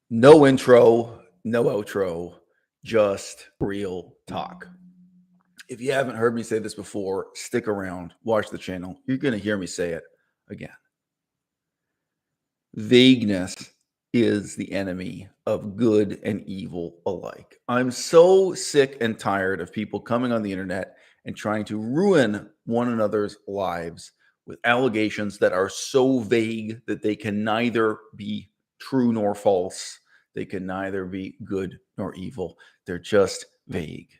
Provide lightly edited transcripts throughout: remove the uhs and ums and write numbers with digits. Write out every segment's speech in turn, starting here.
No intro, no outro, just real talk. If you haven't heard me say this before, stick around, watch the channel. You're going to hear me say it again. Vagueness is the enemy of good and evil alike. I'm so sick and tired of people coming on the internet and trying to ruin one another's lives with allegations that are so vague that they can neither be true nor false. They can neither be good nor evil. They're just vague.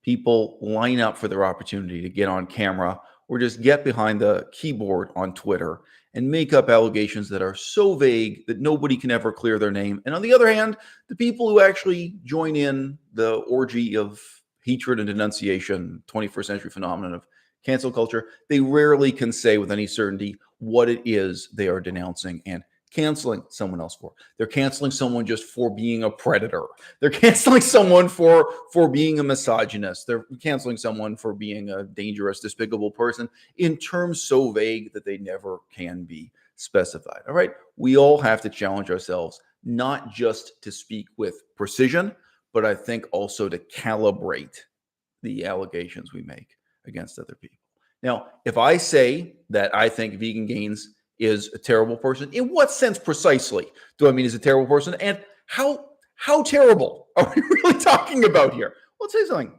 People line up for their opportunity to get on camera or just get behind the keyboard on Twitter and make up allegations that are so vague that nobody can ever clear their name. And on the other hand, the people who actually join in the orgy of hatred and denunciation, 21st century phenomenon of cancel culture, they rarely can say with any certainty what it is they are denouncing and canceling someone else for. They're canceling someone just for being a predator. They're canceling someone for being a misogynist. They're canceling someone for being a dangerous, despicable person in terms so vague that they never can be specified. All right. We all have to challenge ourselves, not just to speak with precision, but I think also to calibrate the allegations we make against other people. Now, if I say that I think Vegan Gains is a terrible person, in what sense precisely do I mean he's a terrible person? And how terrible are we really talking about here? Let's say something.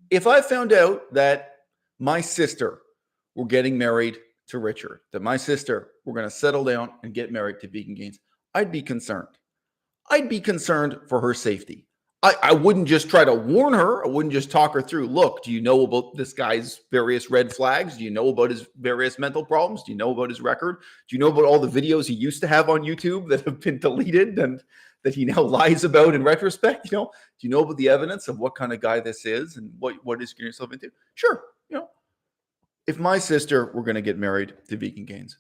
If I found out that my sister were getting married to Richard, that my sister were going to settle down and get married to Vegan Gains, I'd be concerned. I'd be concerned for her safety. I wouldn't just try to warn her. I wouldn't just talk her through. Look, do you know about this guy's various red flags? Do you know about his various mental problems? Do you know about his record? Do you know about all the videos he used to have on YouTube that have been deleted and that he now lies about in retrospect? Do you know about the evidence of what kind of guy this is and what is getting yourself into? Sure. If my sister were going to get married to Vegan Gains,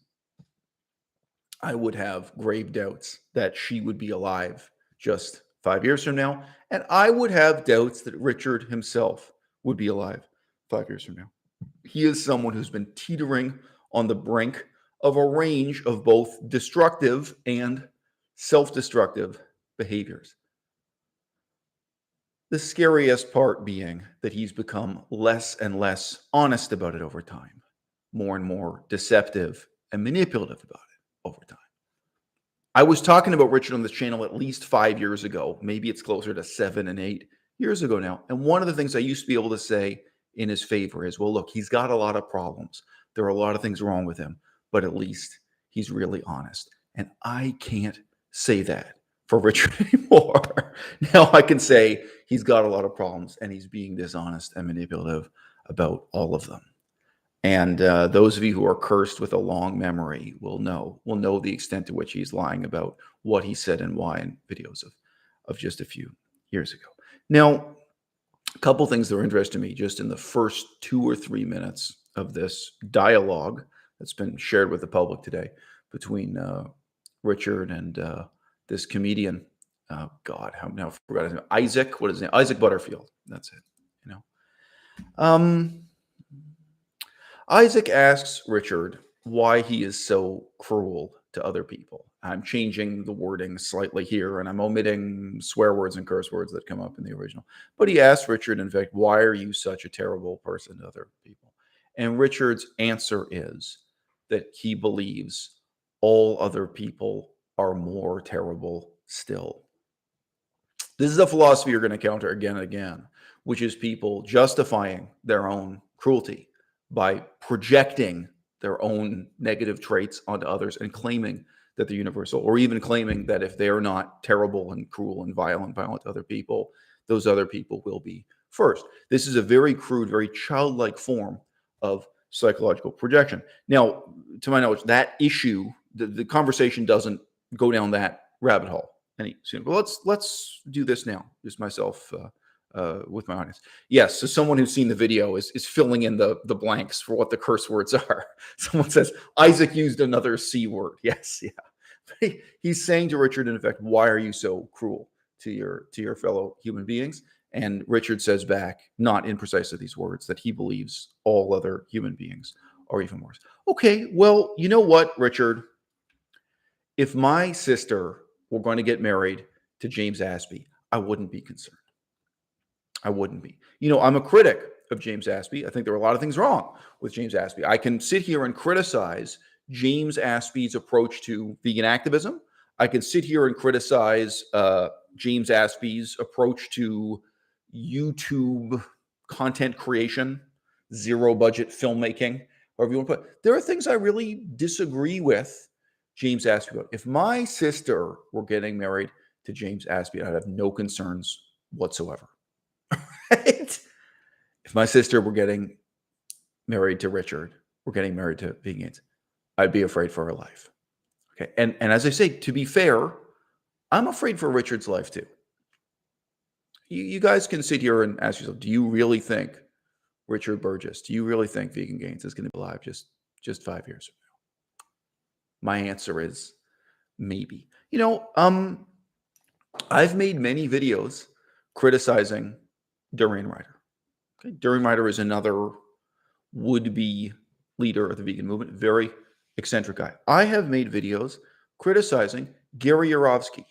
I would have grave doubts that she would be alive just 5 years from now. And I would have doubts that Richard himself would be alive 5 years from now. He is someone who's been teetering on the brink of a range of both destructive and self-destructive behaviors. The scariest part being that he's become less and less honest about it over time, more and more deceptive and manipulative about it over time. I was talking about Richard on this channel at least 5 years ago. Maybe it's closer to 7 and 8 years ago now. And one of the things I used to be able to say in his favor is, well, look, he's got a lot of problems. There are a lot of things wrong with him, but at least he's really honest. And I can't say that for Richard anymore. Now I can say he's got a lot of problems and he's being dishonest and manipulative about all of them. And those of you who are cursed with a long memory will know the extent to which he's lying about what he said and why in videos of just a few years ago. Now, a couple things that are interesting to me just in the first 2 or 3 minutes of this dialogue that's been shared with the public today between Richard and this comedian. God, how now forgot his name. Isaac, what is his name? Isaac Butterfield. That's it. Isaac asks Richard why he is so cruel to other people. I'm changing the wording slightly here, and I'm omitting swear words and curse words that come up in the original. But he asks Richard, in fact, why are you such a terrible person to other people? And Richard's answer is that he believes all other people are more terrible still. This is a philosophy you're going to counter again and again, which is people justifying their own cruelty by projecting their own negative traits onto others and claiming that they're universal, or even claiming that if they're not terrible and cruel and violent to other people, those other people will be first. This is a very crude, very childlike form of psychological projection. Now, to my knowledge, that issue, the conversation doesn't go down that rabbit hole any sooner. But let's do this now, just myself with my audience. Yes, so someone who's seen the video is filling in the blanks for what the curse words are. Someone says, Isaac used another C word. Yes, yeah. He's saying to Richard, in effect, why are you so cruel to your fellow human beings? And Richard says back, not in precisely these words, that he believes all other human beings are even worse. Okay, well, you know what, Richard? If my sister were going to get married to James Aspie, I wouldn't be concerned. I wouldn't be. I'm a critic of James Aspie. I think there are a lot of things wrong with James Aspie. I can sit here and criticize James Aspie's approach to vegan activism. I can sit here and criticize James Aspie's approach to YouTube content creation, zero budget filmmaking, however you want to put it. There are things I really disagree with James Aspie about. If my sister were getting married to James Aspie, I'd have no concerns whatsoever. Right? If my sister were getting married to Richard, we're getting married to vegans, I'd be afraid for her life. Okay. And as I say, to be fair, I'm afraid for Richard's life too. You guys can sit here and ask yourself, do you really think Richard Burgess, do you really think Vegan Gains is going to be alive just 5 years from now? My answer is maybe. I've made many videos criticizing Durian Ryder. Okay. Durian Ryder is another would-be leader of the vegan movement, very eccentric guy. I have made videos criticizing Gary Yourofsky,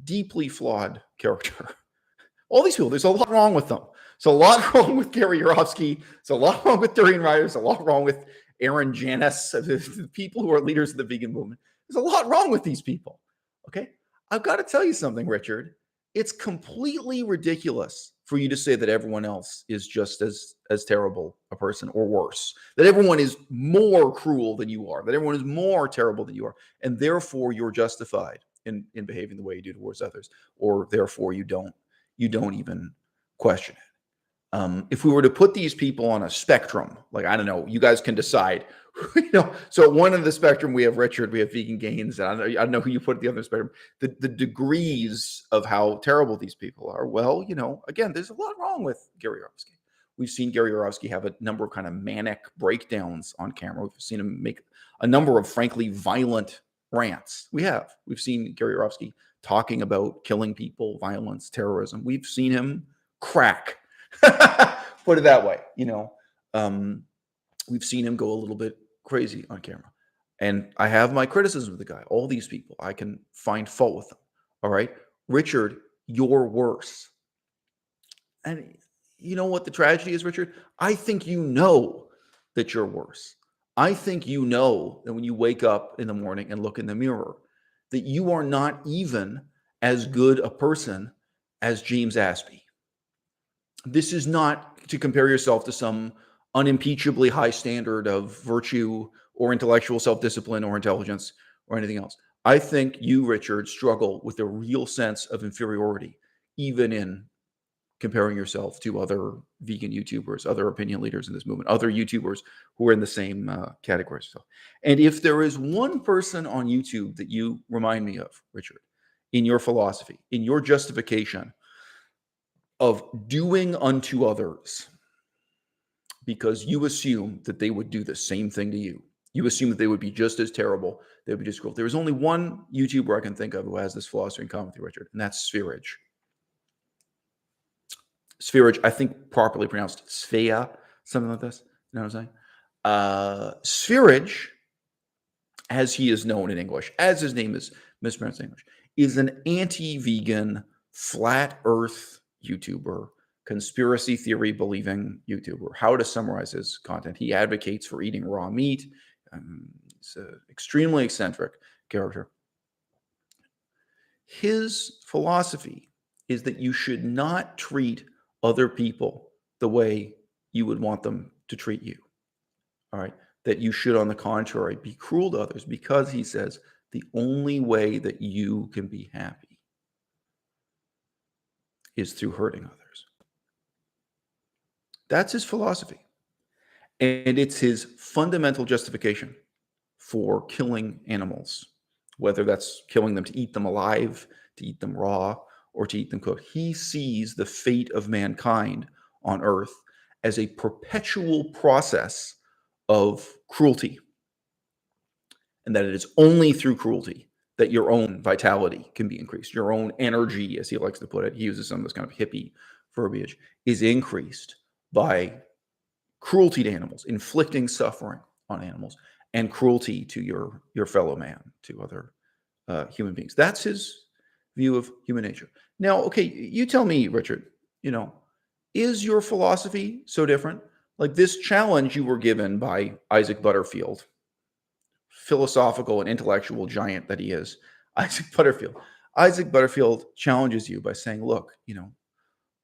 deeply flawed character. All these people, there's a lot wrong with them. There's a lot wrong with Gary Yourofsky. There's a lot wrong with Durian Ryder. There's a lot wrong with Aaron Janis, the people who are leaders of the vegan movement. There's a lot wrong with these people. Okay? I've got to tell you something, Richard. It's completely ridiculous for you to say that everyone else is just as terrible a person or worse, that everyone is more cruel than you are, that everyone is more terrible than you are, and therefore you're justified in behaving the way you do towards others, or therefore you don't even question it. If we were to put these people on a spectrum, like, I don't know, you guys can decide. So at one end of the spectrum, we have Richard, we have Vegan Gains, and I don't know who you put at the other spectrum. The degrees of how terrible these people are, well, again, there's a lot wrong with Gary Yourofsky. We've seen Gary Yourofsky have a number of kind of manic breakdowns on camera. We've seen him make a number of, frankly, violent rants. We've seen Gary Yourofsky talking about killing people, violence, terrorism. We've seen him crack. Put it that way. We've seen him go a little bit crazy on camera. And I have my criticism of the guy. All these people, I can find fault with them. All right. Richard, you're worse. And you know what the tragedy is, Richard? I think you know that you're worse. I think you know that when you wake up in the morning and look in the mirror, that you are not even as good a person as James Aspie. This is not to compare yourself to some unimpeachably high standard of virtue or intellectual self-discipline or intelligence or anything else. I think you, Richard, struggle with a real sense of inferiority, even in comparing yourself to other vegan YouTubers, other opinion leaders in this movement, other YouTubers who are in the same category as yourself. And if there is one person on YouTube that you remind me of, Richard, in your philosophy, in your justification of doing unto others, because you assume that they would do the same thing to you. You assume that they would be just as terrible. They would be just cruel. There is only one YouTuber I can think of who has this philosophy in common with you, Richard, and that's Spherage. Spherage, I think properly pronounced Svea, something like this. You know what I'm saying? Spherage, as he is known in English, as his name is mispronounced in English, is an anti-vegan, flat earth YouTuber, conspiracy theory believing YouTuber. How to summarize his content? He advocates for eating raw meat. He's an extremely eccentric character. His philosophy is that you should not treat other people the way you would want them to treat you. All right. That you should, on the contrary, be cruel to others, because he says the only way that you can be happy is through hurting others. That's his philosophy. And it's his fundamental justification for killing animals, whether that's killing them to eat them alive, to eat them raw, or to eat them cooked. He sees the fate of mankind on earth as a perpetual process of cruelty, and that it is only through cruelty that your own vitality can be increased. Your own energy, as he likes to put it, he uses some of this kind of hippie verbiage, is increased by cruelty to animals, inflicting suffering on animals, and cruelty to your fellow man, to other human beings. That's his view of human nature. Now, okay, you tell me, Richard, you know, is your philosophy so different? Like this challenge you were given by Isaac Butterfield, philosophical and intellectual giant that he is, Isaac Butterfield. Isaac Butterfield challenges you by saying, look,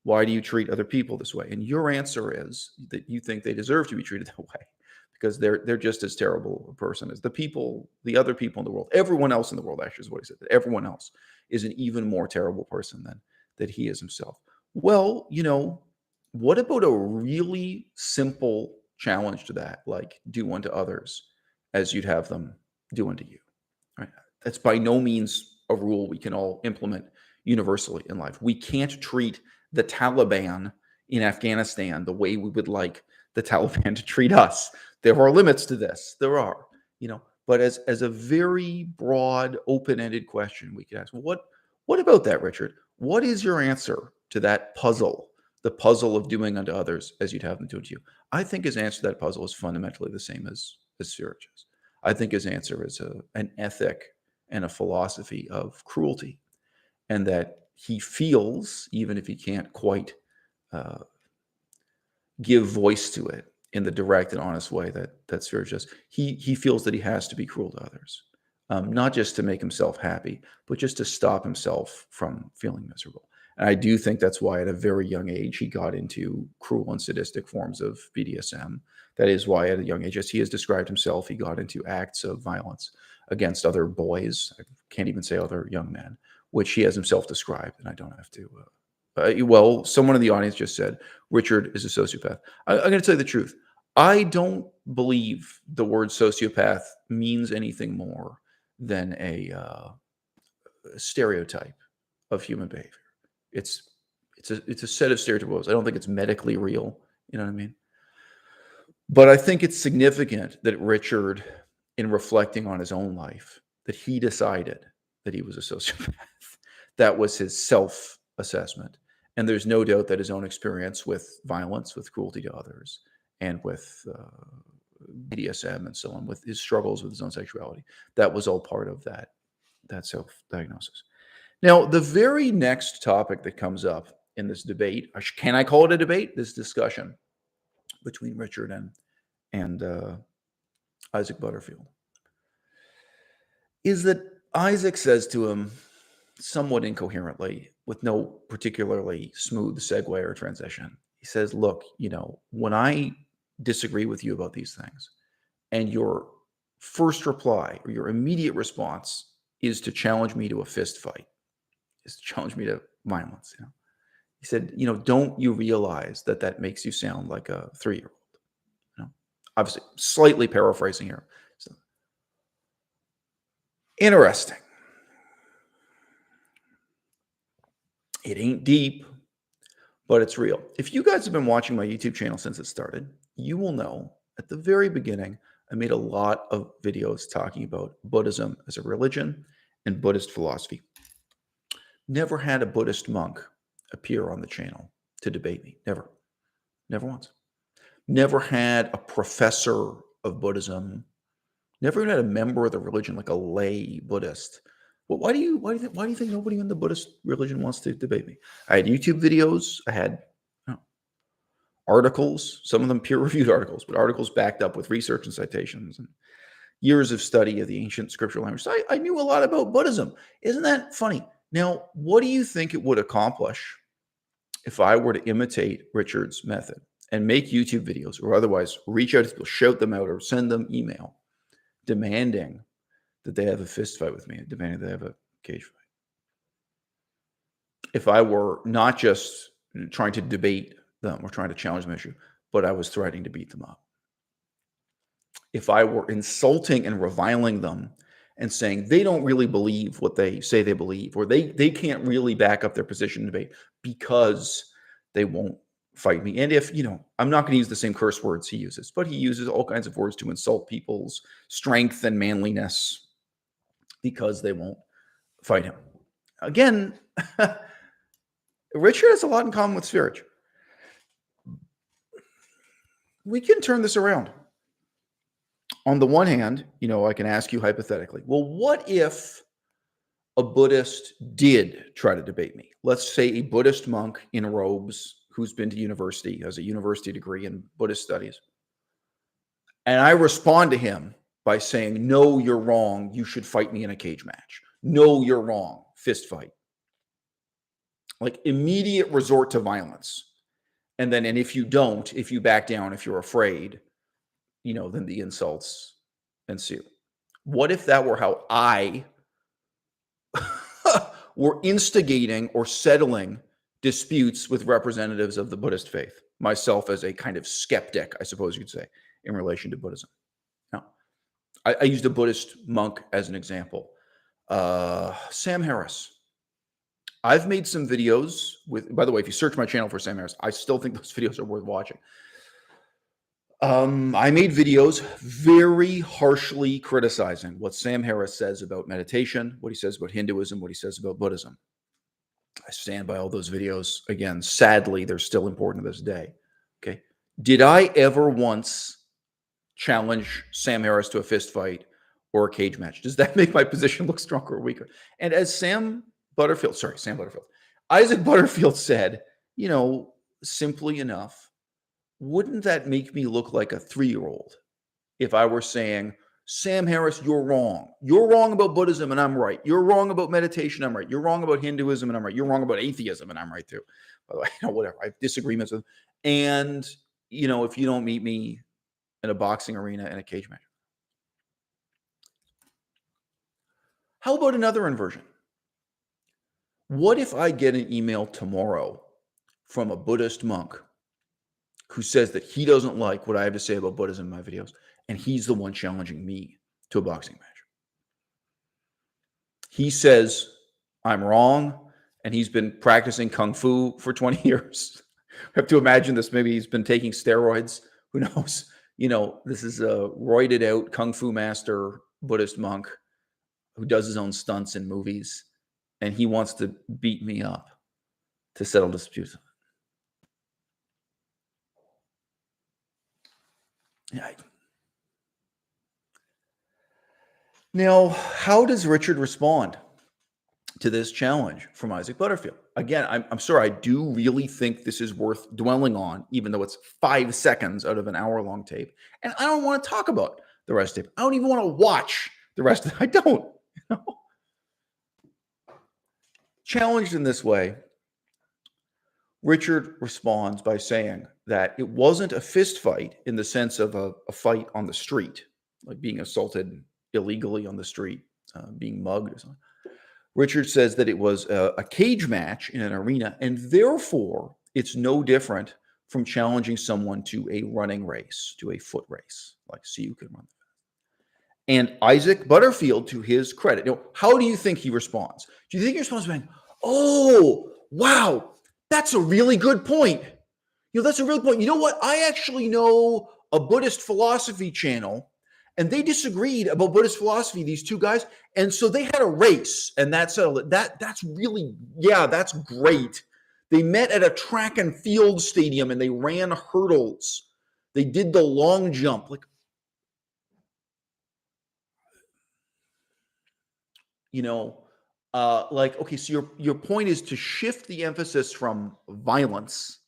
why do you treat other people this way? And your answer is that you think they deserve to be treated that way because they're just as terrible a person as the other people in the world. Everyone else in the world, actually, is what he said. That everyone else is an even more terrible person than that he is himself. Well, what about a really simple challenge to that, like do unto others as you'd have them do unto you? Right? That's by no means a rule we can all implement universally in life. We can't treat the Taliban in Afghanistan the way we would like the Taliban to treat us. There are limits to this. There are, but as a very broad, open-ended question, we could ask, what about that, Richard? What is your answer to that puzzle, the puzzle of doing unto others as you'd have them do unto you? I think his answer to that puzzle is fundamentally the same as Syracuse. I think his answer is an ethic and a philosophy of cruelty, and that he feels, even if he can't quite give voice to it in the direct and honest way that Syracuse does, he feels that he has to be cruel to others, not just to make himself happy, but just to stop himself from feeling miserable. And I do think that's why at a very young age he got into cruel and sadistic forms of BDSM. That is why at a young age, as he has described himself, he got into acts of violence against other boys. I can't even say other young men, which he has himself described, and I don't have to. Well, someone in the audience just said Richard is a sociopath. I'm going to tell you the truth. I don't believe the word sociopath means anything more than a stereotype of human behavior. It's a set of stereotypes. I don't think it's medically real. You know what I mean? But I think it's significant that Richard, in reflecting on his own life, that he decided that he was a sociopath. That was his self-assessment. And there's no doubt that his own experience with violence, with cruelty to others, and with BDSM and so on, with his struggles with his own sexuality, that was all part of that self-diagnosis. Now, the very next topic that comes up in this debate, can I call it a debate? This discussion between Richard and Isaac Butterfield, is that Isaac says to him, somewhat incoherently, with no particularly smooth segue or transition, he says, look, when I disagree with you about these things, and your first reply or your immediate response is to challenge me to a fist fight, is to challenge me to violence. He said, don't you realize that makes you sound like a 3-year-old? Obviously, slightly paraphrasing here. So, interesting. It ain't deep, but it's real. If you guys have been watching my YouTube channel since it started, you will know at the very beginning, I made a lot of videos talking about Buddhism as a religion and Buddhist philosophy. Never had a Buddhist monk appear on the channel to debate me. Never. Never once. Never had a professor of Buddhism. Never even had a member of the religion, like a lay Buddhist. Well, why do you think nobody in the Buddhist religion wants to debate me? I had YouTube videos. I had articles, some of them peer-reviewed articles, but articles backed up with research and citations and years of study of the ancient scriptural language. So I knew a lot about Buddhism. Isn't that funny? Now, what do you think it would accomplish if I were to imitate Richard's method and make YouTube videos or otherwise reach out to people, shout them out, or send them email demanding that they have a fist fight with me, demanding they have a cage fight? If I were not just trying to debate them or trying to challenge them issue, but I was threatening to beat them up. If I were insulting and reviling them and saying they don't really believe what they say they believe, or they can't really back up their position in debate because they won't fight me. And if, I'm not going to use the same curse words he uses, but he uses all kinds of words to insult people's strength and manliness because they won't fight him. Again, Richard has a lot in common with Sverich. We can turn this around. On the one hand, I can ask you hypothetically, well, what if a Buddhist did try to debate me. Let's say a Buddhist monk in robes who's been to university, has a university degree in Buddhist studies. And I respond to him by saying, no, you're wrong. You should fight me in a cage match. No, you're wrong. Fist fight. Like immediate resort to violence. And if you don't, if you back down, if you're afraid, then the insults ensue. What if that were how I were instigating or settling disputes with representatives of the Buddhist faith, myself as a kind of skeptic, I suppose you'd say, in relation to Buddhism? Now, I used a Buddhist monk as an example. Sam Harris. I've made some videos with, by the way, if you search my channel for Sam Harris, I still think those videos are worth watching. I made videos very harshly criticizing what Sam Harris says about meditation, what he says about Hinduism, what he says about Buddhism. I stand by all those videos. Again, sadly, they're still important to this day. Okay. Did I ever once challenge Sam Harris to a fist fight or a cage match? Does that make my position look stronger or weaker? And as Isaac Butterfield said, simply enough, wouldn't that make me look like a 3-year-old if I were saying, Sam Harris, you're wrong. You're wrong about Buddhism and I'm right. You're wrong about meditation, I'm right. You're wrong about Hinduism and I'm right. You're wrong about atheism and I'm right too. By the way, whatever. I have disagreements with. And, if you don't meet me in a boxing arena in a cage match. How about another inversion? What if I get an email tomorrow from a Buddhist monk who says that he doesn't like what I have to say about Buddhism in my videos, and he's the one challenging me to a boxing match? He says I'm wrong, and he's been practicing Kung Fu for 20 years. I have to imagine this. Maybe he's been taking steroids. Who knows? This is a roided out Kung Fu master Buddhist monk who does his own stunts in movies, and he wants to beat me up to settle disputes. Yeah. Now, how does Richard respond to this challenge from Isaac Butterfield? Again, I'm sorry, I do really think this is worth dwelling on, even though it's 5 seconds out of an hour-long tape. And I don't want to talk about the rest of it. I don't even want to watch the rest of it. I don't. Challenged in this way, Richard responds by saying that it wasn't a fist fight in the sense of a fight on the street, like being assaulted illegally on the street, being mugged or something. Richard says that it was a cage match in an arena, and therefore it's no different from challenging someone to a running race, to a foot race, like see who can run. And Isaac Butterfield, to his credit, how do you think he responds? Do you think he responds by saying, oh, wow, that's a really good point. That's a real point. You know what? I actually know a Buddhist philosophy channel, and they disagreed about Buddhist philosophy, these two guys. And so they had a race, and that settled it. That's really, that's great. They met at a track and field stadium, and they ran hurdles. They did the long jump. Okay, so your point is to shift the emphasis from violence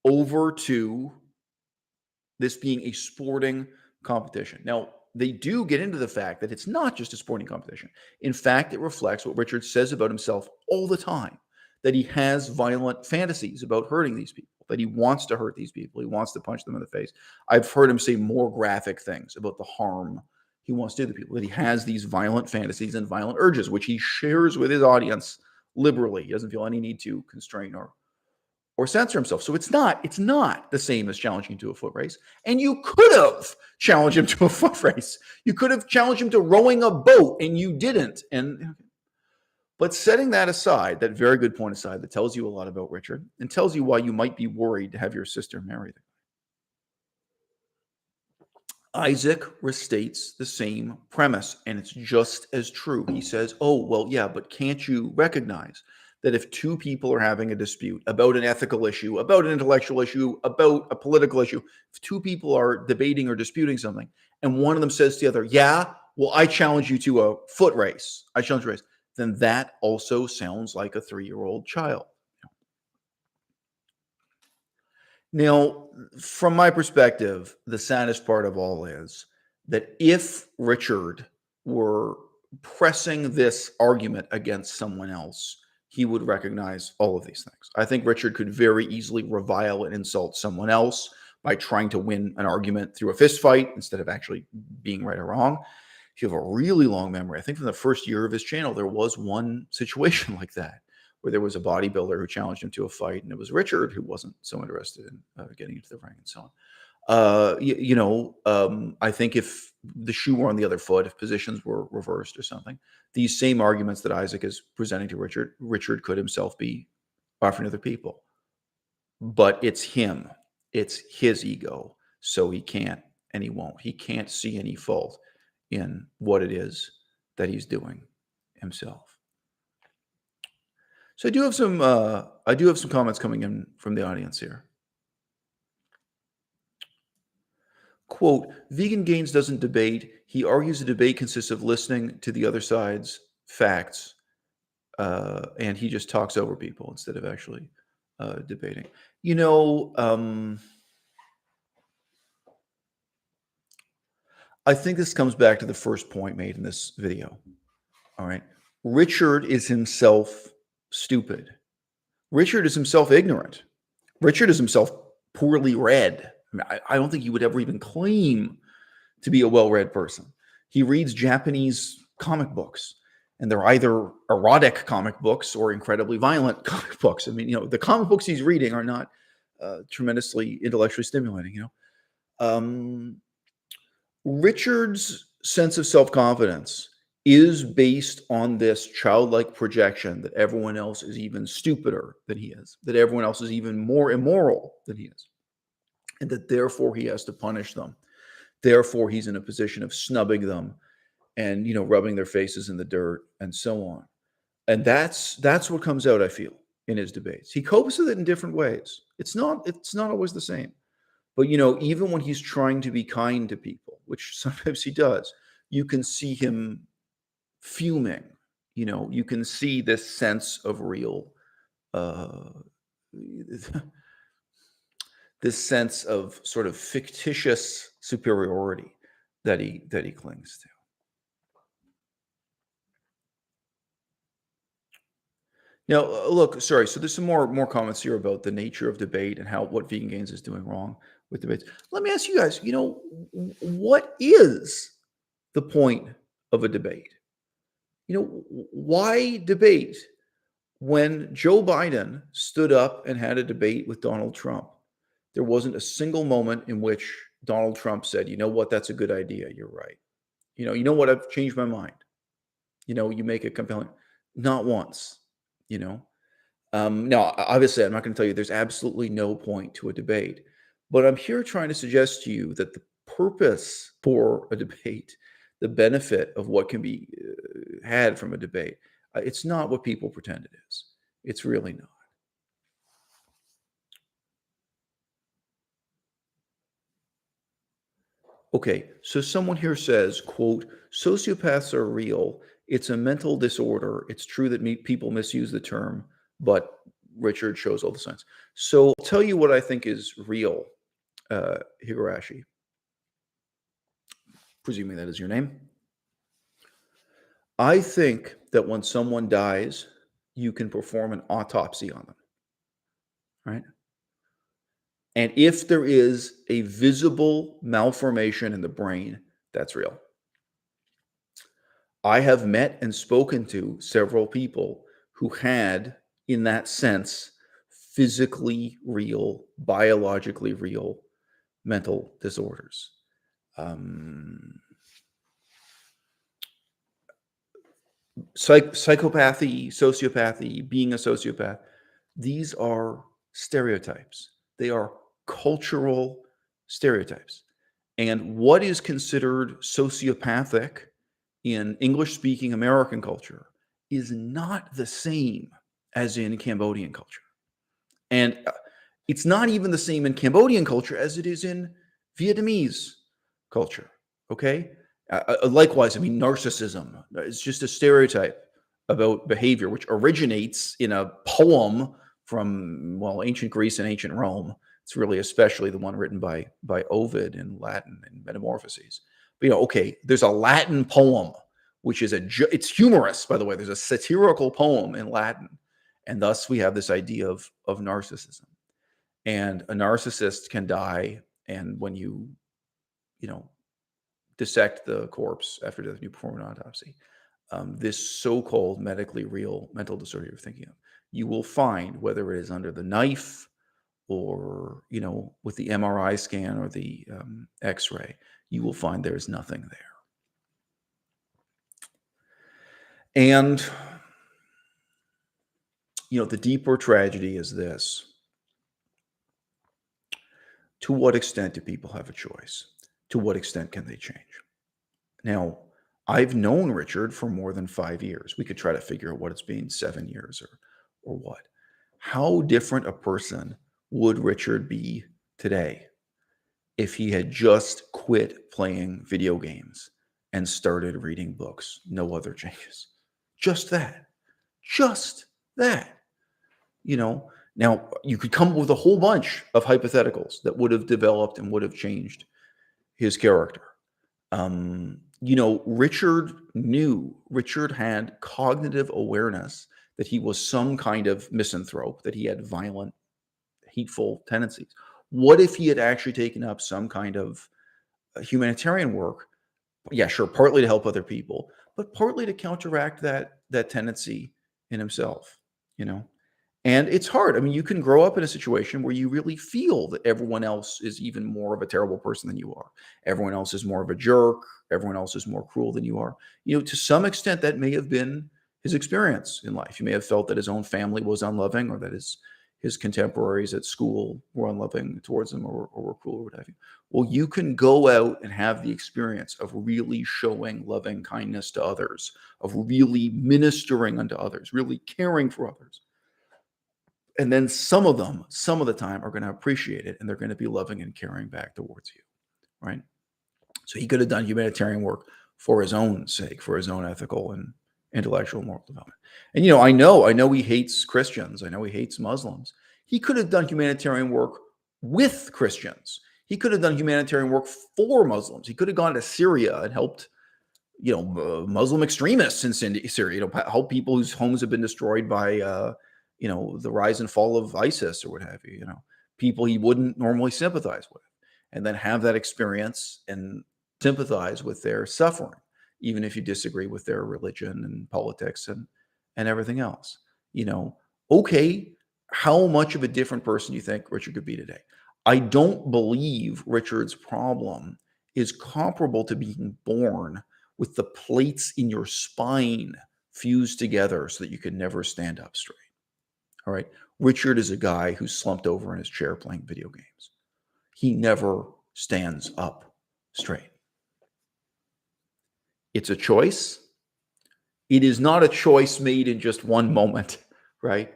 over to this being a sporting competition. Now, they do get into the fact that it's not just a sporting competition. In fact, it reflects what Richard says about himself all the time, that he has violent fantasies about hurting these people, that he wants to hurt these people. He wants to punch them in the face. I've heard him say more graphic things about the harm he wants to do to people, that he has these violent fantasies and violent urges, which he shares with his audience liberally. He doesn't feel any need to constrain or censor himself. So it's not the same as challenging him to a foot race. And you could have challenged him to a foot race. You could have challenged him to rowing a boat, and you didn't. But setting that aside, that very good point aside, that tells you a lot about Richard and tells you why you might be worried to have your sister marry them. Isaac restates the same premise, and it's just as true. He says, oh, well, yeah, but can't you recognize that if two people are having a dispute about an ethical issue, about an intellectual issue, about a political issue, if two people are debating or disputing something, and one of them says to the other, yeah, well, I challenge you to a foot race. I challenge you to a race. then that also sounds like a 3-year-old child. Now, from my perspective, the saddest part of all is that if Richard were pressing this argument against someone else, he would recognize all of these things. I think Richard could very easily revile and insult someone else by trying to win an argument through a fist fight instead of actually being right or wrong. If you have a really long memory, I think from the first year of his channel, there was one situation like that, where there was a bodybuilder who challenged him to a fight, and it was Richard who wasn't so interested in getting into the ring and so on. I think if the shoe were on the other foot, if positions were reversed or something, these same arguments that Isaac is presenting to Richard could himself be offering to other people. But it's him. It's his ego. So he can't and he won't. He can't see any fault in what it is that he's doing himself. So I do have some comments coming in from the audience here. Quote, Vegan Gains doesn't debate. He argues the debate consists of listening to the other side's facts, and he just talks over people instead of actually debating. I think this comes back to the first point made in this video. All right. Richard is himself stupid. Richard is himself ignorant. Richard is himself poorly read. I don't think he would ever even claim to be a well-read person. He reads Japanese comic books, and they're either erotic comic books or incredibly violent comic books. I mean, the comic books he's reading are not tremendously intellectually stimulating. Richard's sense of self-confidence is based on this childlike projection that everyone else is even stupider than he is, that everyone else is even more immoral than he is, and that therefore he has to punish them. Therefore, he's in a position of snubbing them and, rubbing their faces in the dirt and so on. And that's what comes out, I feel, in his debates. He copes with it in different ways. It's not always the same. But, even when he's trying to be kind to people, which sometimes he does, you can see him fuming. You can see this sense of real, this sense of sort of fictitious superiority that he clings to. Now, look, sorry. So there's some more comments here about the nature of debate and what Vegan Gains is doing wrong with debates. Let me ask you guys, what is the point of a debate? Why debate when Joe Biden stood up and had a debate with Donald Trump? There wasn't a single moment in which Donald Trump said, you know what, that's a good idea. You're right. You know what, I've changed my mind. You make a compelling, not once, Now, obviously, I'm not going to tell you there's absolutely no point to a debate, but I'm here trying to suggest to you that the purpose for a debate, the benefit of what can be had from a debate, it's not what people pretend it is. It's really not. Okay, so someone here says, quote, sociopaths are real. It's a mental disorder. It's true that people misuse the term, but Richard shows all the signs. So I'll tell you what I think is real, Higurashi. Presuming that is your name. I think that when someone dies, you can perform an autopsy on them, right? And if there is a visible malformation in the brain, that's real. I have met and spoken to several people who had, in that sense, physically real, biologically real mental disorders. Psychopathy, sociopathy, being a sociopath, these are stereotypes. They are cultural stereotypes. And what is considered sociopathic in English-speaking American culture is not the same as in Cambodian culture. And it's not even the same in Cambodian culture as it is in Vietnamese culture, okay? Likewise, narcissism is just a stereotype about behavior, which originates in a poem from, well, ancient Greece and ancient Rome. It's really especially the one written by Ovid in Latin in Metamorphoses. But, okay, there's a Latin poem, which is it's humorous, by the way. There's a satirical poem in Latin, and thus we have this idea of narcissism. And a narcissist can die, and when you dissect the corpse after death and you perform an autopsy, this so-called medically real mental disorder you're thinking of, you will find, whether it is under the knife or with the MRI scan or the X-ray, you will find there's nothing there. And the deeper tragedy is this: to what extent do people have a choice? To what extent can they change? Now, I've known Richard for more than 5 years. We could try to figure out what it's been, 7 years or what. How different a person would Richard be today if he had just quit playing video games and started reading books? No other changes. Just that. Just that. Now you could come up with a whole bunch of hypotheticals that would have developed and would have changed his character. Richard had cognitive awareness that he was some kind of misanthrope, that he had violent, hateful tendencies. What if he had actually taken up some kind of humanitarian work? Yeah, sure, partly to help other people, but partly to counteract that tendency in himself, And it's hard. I mean, you can grow up in a situation where you really feel that everyone else is even more of a terrible person than you are. Everyone else is more of a jerk. Everyone else is more cruel than you are. To some extent, that may have been his experience in life. He may have felt that his own family was unloving, or that his contemporaries at school were unloving towards him, or were cruel, or what have you. Well, you can go out and have the experience of really showing loving kindness to others, of really ministering unto others, really caring for others. And then some of the time are going to appreciate it, and they're going to be loving and caring back towards you, right? So he could have done humanitarian work for his own sake, for his own ethical and intellectual moral development. And I know he hates Christians. I know he hates Muslims. He could have done humanitarian work with Christians. He could have done humanitarian work for Muslims. He could have gone to Syria and helped, Muslim extremists in Syria, help people whose homes have been destroyed by, the rise and fall of ISIS or what have you, people he wouldn't normally sympathize with, and then have that experience and sympathize with their suffering, even if you disagree with their religion and politics and everything else. Okay, how much of a different person do you think Richard could be today? I don't believe Richard's problem is comparable to being born with the plates in your spine fused together so that you can never stand up straight. All right. Richard is a guy who's slumped over in his chair playing video games. He never stands up straight. It's a choice. It is not a choice made in just one moment, right?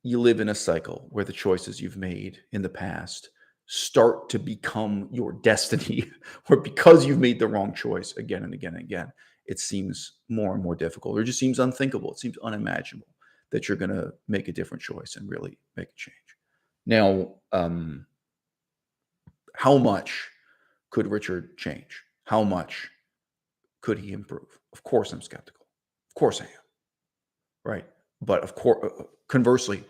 You live in a cycle where the choices you've made in the past start to become your destiny, where because you've made the wrong choice again and again and again, it seems more and more difficult, or it just seems unthinkable. It seems unimaginable that you're going to make a different choice and really make a change. Now, how much could Richard change? How much could he improve? Of course, I'm skeptical. Of course I am. Right. But of course, conversely,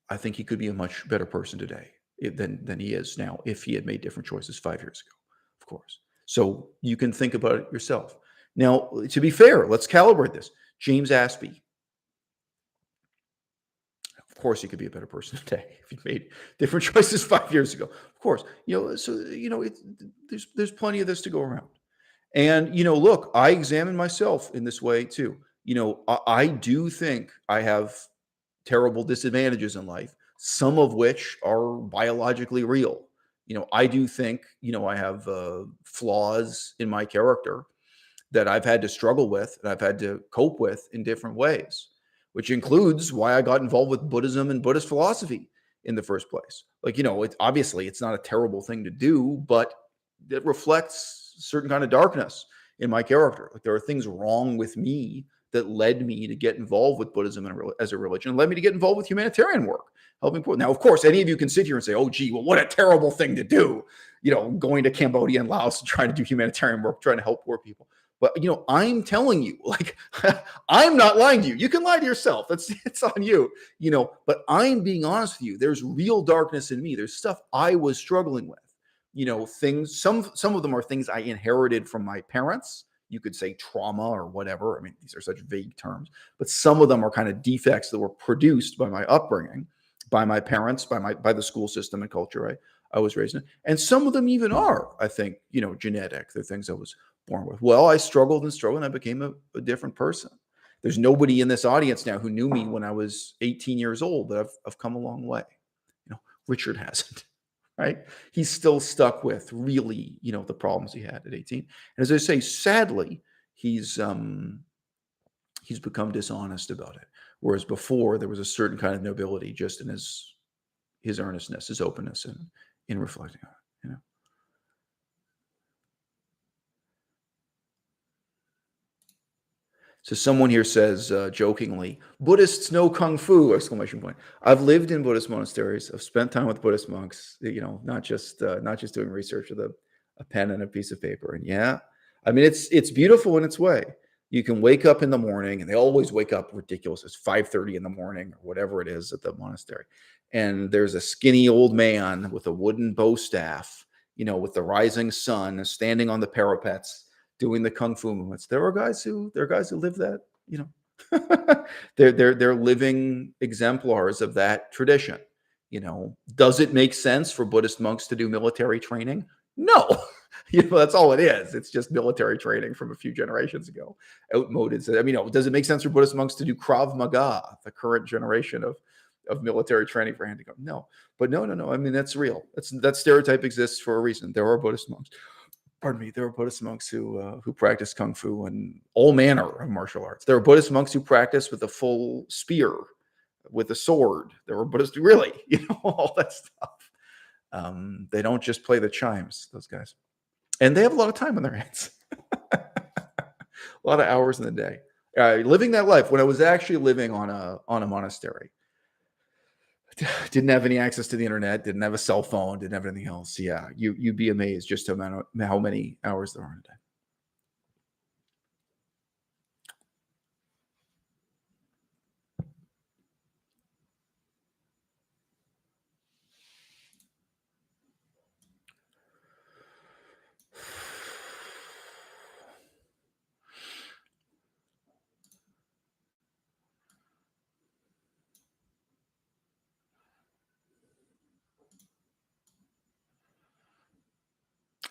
I think he could be a much better person today than he is now if he had made different choices 5 years ago, of course. So you can think about it yourself. Now, to be fair, let's calibrate this. James Aspey. Of course, he could be a better person today if he made different choices 5 years ago. Of course, there's plenty of this to go around. And look, I examine myself in this way too. I do think I have terrible disadvantages in life, some of which are biologically real. I do think I have flaws in my character that I've had to struggle with and I've had to cope with in different ways, which includes why I got involved with Buddhism and Buddhist philosophy in the first place. Obviously it's not a terrible thing to do, but it reflects certain kind of darkness in my character. Like there are things wrong with me that led me to get involved with Buddhism as a religion, led me to get involved with humanitarian work, helping poor. Now, of course, any of you can sit here and say, "Oh, gee, well, what a terrible thing to do," going to Cambodia and Laos and trying to do humanitarian work, trying to help poor people. But I'm telling you, like, I'm not lying to you. You can lie to yourself. It's on you, But I'm being honest with you. There's real darkness in me. There's stuff I was struggling with. Things. Some of them are things I inherited from my parents. You could say trauma or whatever. I mean, these are such vague terms. But some of them are kind of defects that were produced by my upbringing, by my parents, by the school system and culture I was raised in. And some of them even are, I think, genetic. They're things I was born with. Well, I struggled and struggled, and I became a different person. There's nobody in this audience now who knew me when I was 18 years old, but I've come a long way. Richard hasn't, right? He's still stuck with really, the problems he had at 18. And as I say, sadly, he's become dishonest about it. Whereas before, there was a certain kind of nobility just in his earnestness, his openness, and in reflecting on it. So someone here says jokingly, "Buddhists know kung fu!" Exclamation point. I've lived in Buddhist monasteries. I've spent time with Buddhist monks. Not just doing research with a pen and a piece of paper. And yeah, I mean it's beautiful in its way. You can wake up in the morning, and they always wake up ridiculous. It's 5:30 in the morning or whatever it is at the monastery, and there's a skinny old man with a wooden bow staff, with the rising sun, standing on the parapets, doing the kung fu movements. There are guys who live that, they're living exemplars of that tradition. Does it make sense for Buddhist monks to do military training? No. That's all it is. It's just military training from a few generations ago. Outmoded. I mean, does it make sense for Buddhist monks to do Krav Maga, the current generation of military training for handicap? No. But no. I mean, that's real. That stereotype exists for a reason. There are Buddhist monks. Pardon me. There are Buddhist monks who practice kung fu and all manner of martial arts. There are Buddhist monks who practice with a full spear, with a sword. There were Buddhists really, all that stuff. They don't just play the chimes, those guys, and they have a lot of time on their hands, a lot of hours in the day. Living that life when I was actually living on a monastery. Didn't have any access to the internet, didn't have a cell phone, didn't have anything else. Yeah, you'd be amazed just how many hours there are in a day.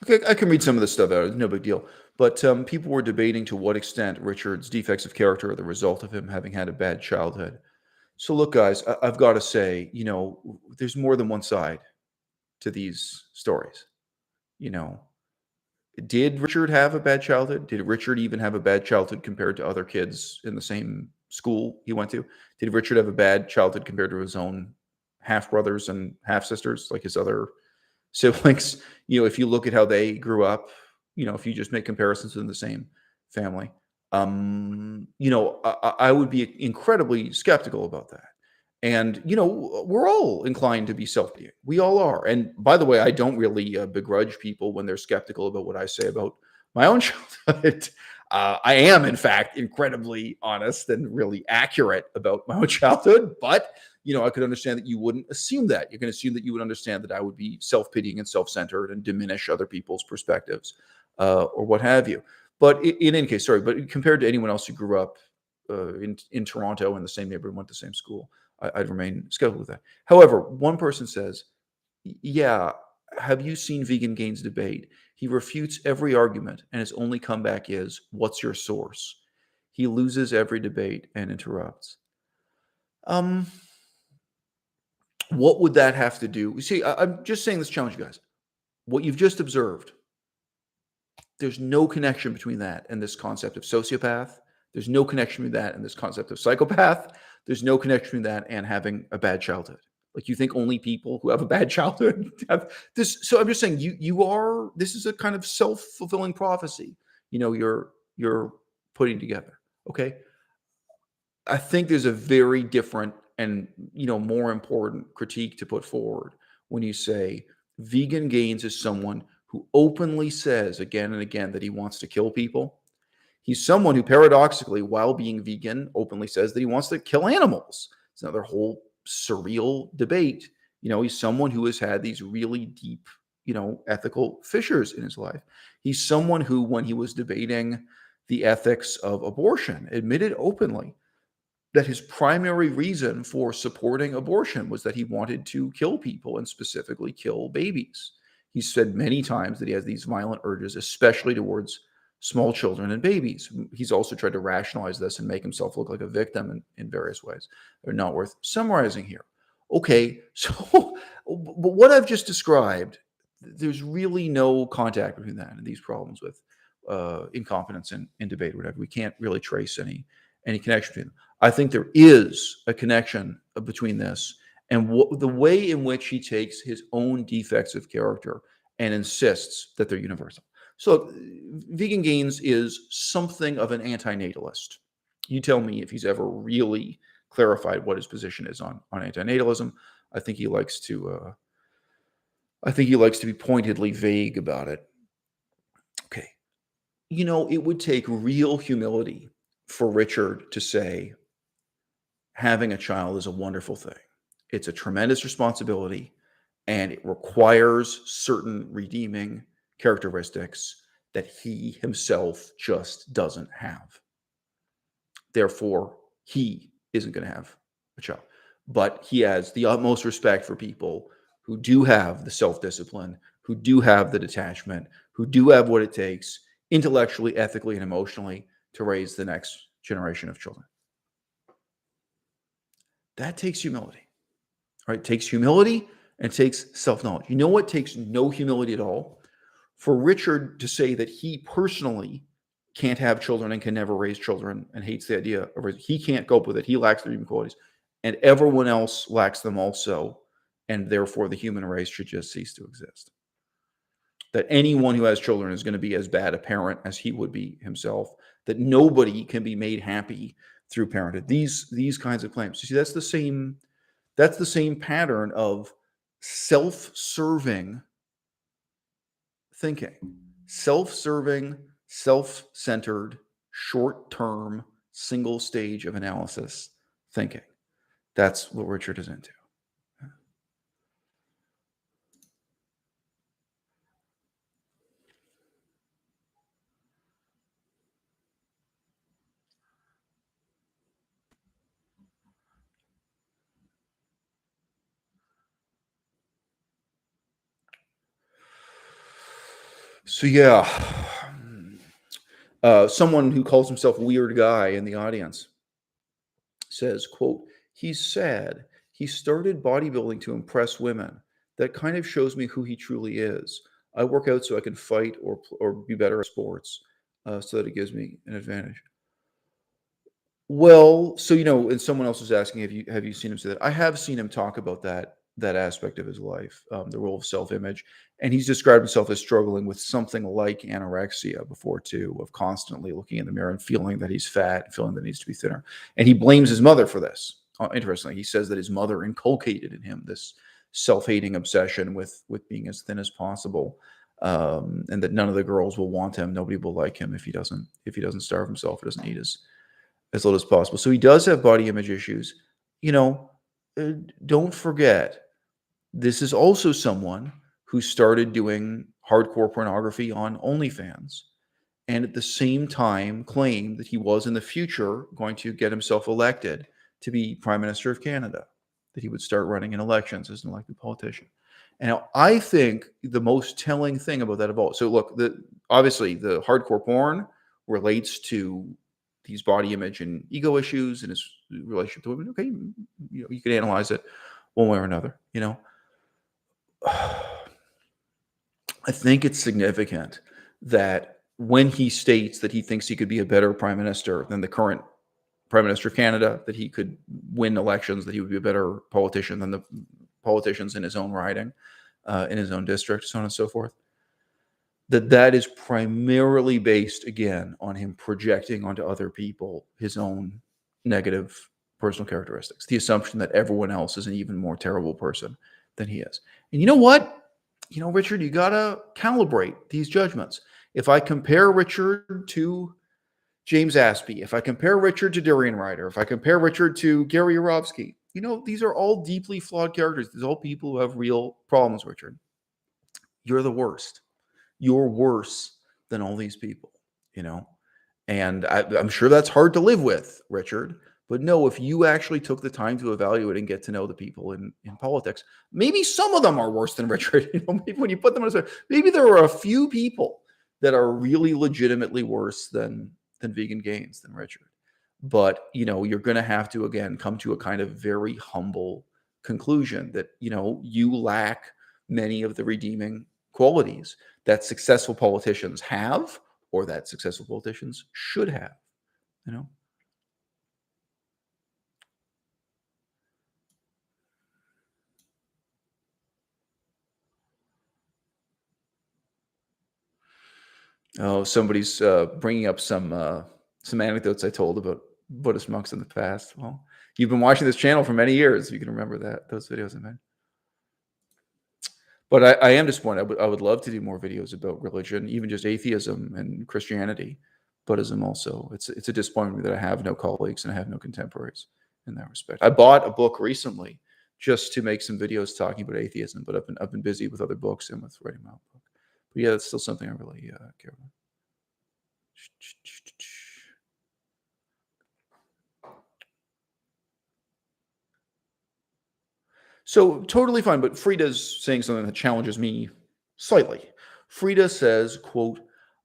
Okay, I can read some of this stuff out. It's no big deal. But people were debating to what extent Richard's defects of character are the result of him having had a bad childhood. So look, guys, I've got to say, there's more than one side to these stories. Did Richard have a bad childhood? Did Richard even have a bad childhood compared to other kids in the same school he went to? Did Richard have a bad childhood compared to his own half brothers and half sisters, like his other siblings? If you look at how they grew up, if you just make comparisons in the same family, I would be incredibly skeptical about that. And, we're all inclined to be self-pitying. We all are. And by the way, I don't really begrudge people when they're skeptical about what I say about my own childhood. I am, in fact, incredibly honest and really accurate about my own childhood. But, I could understand that you wouldn't assume that. You can assume that you would understand that I would be self-pitying and self-centered and diminish other people's perspectives or what have you. But in any case, but compared to anyone else who grew up in Toronto in the same neighborhood, went to the same school, I'd remain skeptical with that. However, one person says, yeah, have you seen Vegan Gains debate? He refutes every argument, and his only comeback is, what's your source? He loses every debate and interrupts. What would that have to do? You see, I'm just saying this challenge, you guys. What you've just observed, there's no connection between that and this concept of sociopath. There's no connection between that and this concept of psychopath. There's no connection between that and having a bad childhood. Like, you think only people who have a bad childhood have this. So I'm just saying this is a kind of self-fulfilling prophecy, you're putting together. Okay. I think there's a very different and, more important critique to put forward when you say Vegan Gains is someone who openly says again and again that he wants to kill people. He's someone who paradoxically, while being vegan, openly says that he wants to kill animals. It's another whole surreal debate. He's someone who has had these really deep, ethical fissures in his life. He's someone who, when he was debating the ethics of abortion, admitted openly that his primary reason for supporting abortion was that he wanted to kill people and specifically kill babies. He said many times that he has these violent urges, especially towards small children and babies. He's also tried to rationalize this and make himself look like a victim in various ways. They're not worth summarizing here. Okay, so, but what I've just described, there's really no contact between that and these problems with incompetence in debate or whatever. We can't really trace any connection between them. I think there is a connection between this and the way in which he takes his own defects of character and insists that they're universal. So, Vegan Gains is something of an anti-natalist. You tell me if he's ever really clarified what his position is on anti-natalism. I think he likes to. I think he likes to be pointedly vague about it. Okay, it would take real humility for Richard to say, having a child is a wonderful thing. It's a tremendous responsibility, and it requires certain redeeming characteristics that he himself just doesn't have. Therefore, he isn't going to have a child. But he has the utmost respect for people who do have the self-discipline, who do have the detachment, who do have what it takes intellectually, ethically, and emotionally to raise the next generation of children. That takes humility, right? It takes humility and it takes self-knowledge. You know what takes no humility at all? For Richard to say that he personally can't have children and can never raise children and hates the idea of raising, he can't cope with it. He lacks the human qualities, and everyone else lacks them also, and therefore the human race should just cease to exist. That anyone who has children is going to be as bad a parent as he would be himself. That nobody can be made happy through parenthood. These kinds of claims. You see, that's the same pattern of self-serving thinking, self-serving, self-centered, short-term, single stage of analysis thinking. That's what Richard is into. So yeah, someone who calls himself Weird Guy in the audience says, quote, "He's sad. He started bodybuilding to impress women. That kind of shows me who he truly is. I work out so I can fight or be better at sports, so that it gives me an advantage." Well, so and someone else was asking, have you seen him say that? I have seen him talk about that aspect of his life, the role of self-image, and he's described himself as struggling with something like anorexia before too, of constantly looking in the mirror and feeling that he's fat, feeling that he needs to be thinner, and he blames his mother for this. Interestingly, he says that his mother inculcated in him this self-hating obsession with being as thin as possible, and that none of the girls will want him. Nobody will like him if he doesn't starve himself or doesn't eat as little as possible. So he does have body image issues. You know, don't forget, this is also someone who started doing hardcore pornography on OnlyFans and at the same time claimed that he was in the future going to get himself elected to be Prime Minister of Canada, that he would start running in elections as an elected politician. And now I think the most telling thing about that of all, so look, obviously the hardcore porn relates to these body image and ego issues and his relationship to women. Okay, you can analyze it one way or another. I think it's significant that when he states that he thinks he could be a better prime minister than the current prime minister of Canada, that he could win elections, that he would be a better politician than the politicians in his own riding, in his own district, so on and so forth, that is primarily based, again, on him projecting onto other people his own negative personal characteristics, the assumption that everyone else is an even more terrible person than he is. And you know what? Richard, you got to calibrate these judgments. If I compare Richard to James Aspie, if I compare Richard to Darian Ryder, if I compare Richard to Gary Yourofsky, these are all deeply flawed characters. These are all people who have real problems, Richard. You're the worst. You're worse than all these people, you know? And I'm sure that's hard to live with, Richard. But no, if you actually took the time to evaluate and get to know the people in politics, maybe some of them are worse than Richard. Maybe when you put them on a side, maybe there are a few people that are really legitimately worse than Vegan Gains, than Richard. But you're going to have to again come to a kind of very humble conclusion that you lack many of the redeeming qualities that successful politicians have, or that successful politicians should have. Oh, somebody's bringing up some anecdotes I told about Buddhist monks in the past. Well, you've been watching this channel for many years. You can remember those videos I made. But I am disappointed. I would love to do more videos about religion, even just atheism and Christianity, Buddhism also. It's a disappointment that I have no colleagues and I have no contemporaries in that respect. I bought a book recently just to make some videos talking about atheism, but I've been busy with other books and with writing my own book. But yeah, that's still something I really care about. So totally fine, but Frida's saying something that challenges me slightly. Frida says, quote,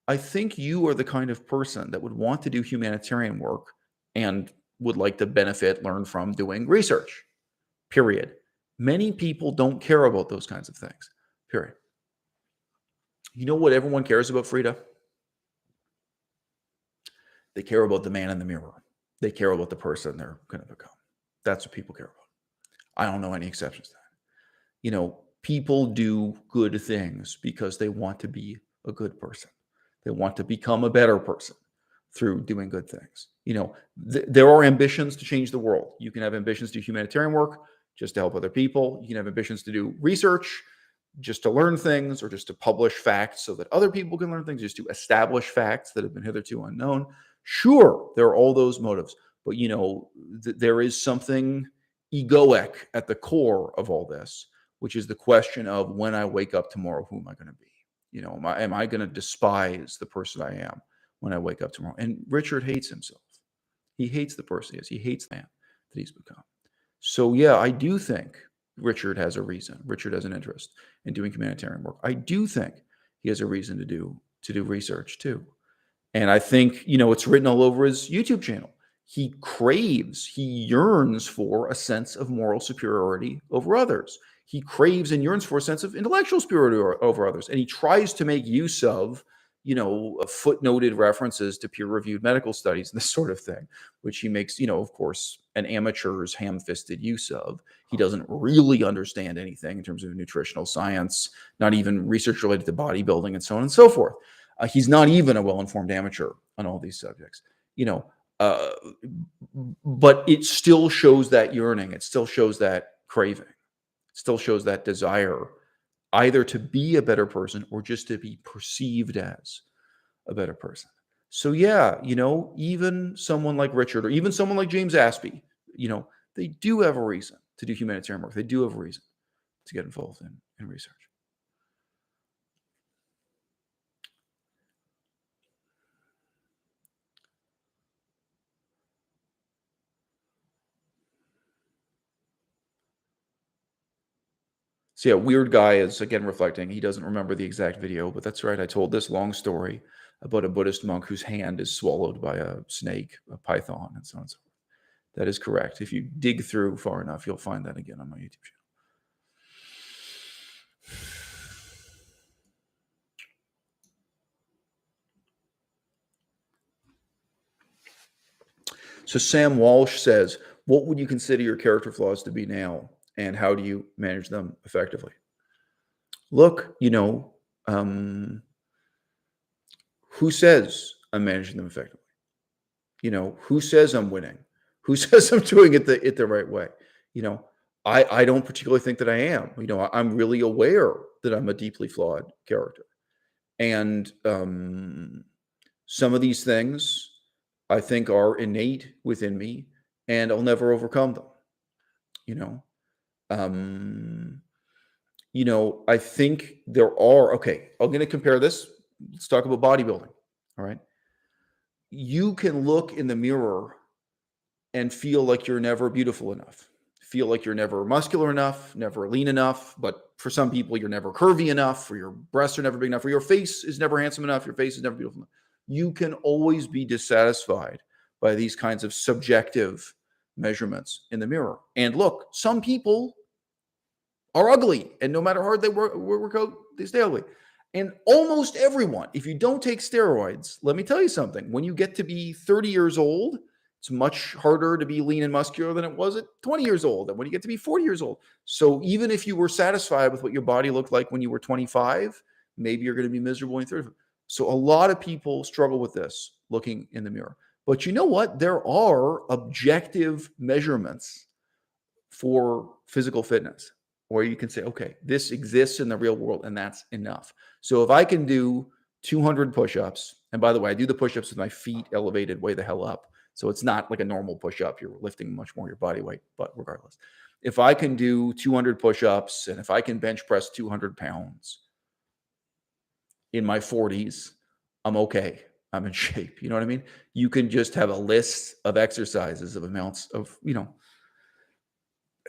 "I think you are the kind of person that would want to do humanitarian work and would like to benefit, learn from doing research, period. Many people don't care about those kinds of things, period." You know what everyone cares about, Frida? They care about the man in the mirror. They care about the person they're going to become. That's what people care about. I don't know any exceptions to that. People do good things because they want to be a good person. They want to become a better person through doing good things. There are ambitions to change the world. You can have ambitions to do humanitarian work just to help other people. You can have ambitions to do research just to learn things, or just to publish facts so that other people can learn things, just to establish facts that have been hitherto unknown. Sure, there are all those motives, but there is something egoic at the core of all this, which is the question of, when I wake up tomorrow, who am I going to be? Am I going to despise the person I am when I wake up tomorrow? And Richard hates himself. He hates the person he is. He hates the man that he's become. So yeah, I do think Richard has a reason. Richard has an interest in doing humanitarian work. I do think he has a reason to do research too. And I think, it's written all over his YouTube channel. He yearns for a sense of moral superiority over others. He craves and yearns for a sense of intellectual superiority over others. And he tries to make use of, footnoted references to peer-reviewed medical studies and this sort of thing, which he makes, of course, an amateur's ham-fisted use of. He doesn't really understand anything in terms of nutritional science, not even research related to bodybuilding and so on and so forth. He's not even a well-informed amateur on all these subjects, but it still shows that yearning. It still shows that craving. It still shows that desire, either to be a better person or just to be perceived as a better person. So yeah, even someone like Richard, or even someone like James Aspie, they do have a reason to do humanitarian work. They do have a reason to get involved in research. So yeah, weird guy is again reflecting. He doesn't remember the exact video, but that's right. I told this long story about a Buddhist monk whose hand is swallowed by a snake, a python, and so on and so forth. That is correct. If you dig through far enough, you'll find that again on my YouTube channel. So Sam Walsh says, what would you consider your character flaws to be now, and how do you manage them effectively? Look, who says I'm managing them effectively? Who says I'm winning? Who says I'm doing it the right way? You know, I don't particularly think that I am. You know, I'm really aware that I'm a deeply flawed character. And some of these things I think are innate within me, and I'll never overcome them. You know, um, I think there are. Okay, I'm going to compare this. Let's talk about bodybuilding. All right, you can look in the mirror and feel like you're never beautiful enough. Feel like you're never muscular enough, never lean enough. But for some people, you're never curvy enough, or your breasts are never big enough, or your face is never handsome enough, your face is never beautiful enough. You can always be dissatisfied by these kinds of subjective measurements in the mirror. And look, some people are ugly, and no matter how hard they work out, they stay ugly. And almost everyone, if you don't take steroids, let me tell you something. When you get to be 30 years old, it's much harder to be lean and muscular than it was at 20 years old. And when you get to be 40 years old. So even if you were satisfied with what your body looked like when you were 25, maybe you're going to be miserable when you're 30. So a lot of people struggle with this looking in the mirror. But you know what? There are objective measurements for physical fitness where you can say, okay, this exists in the real world and that's enough. So if I can do 200 push-ups, and by the way, I do the push-ups with my feet elevated way the hell up. So it's not like a normal push-up. You're lifting much more your body weight, but regardless, if I can do 200 push-ups and if I can bench press 200 pounds in my 40s, I'm okay. I'm in shape. You know what I mean? You can just have a list of exercises of amounts of,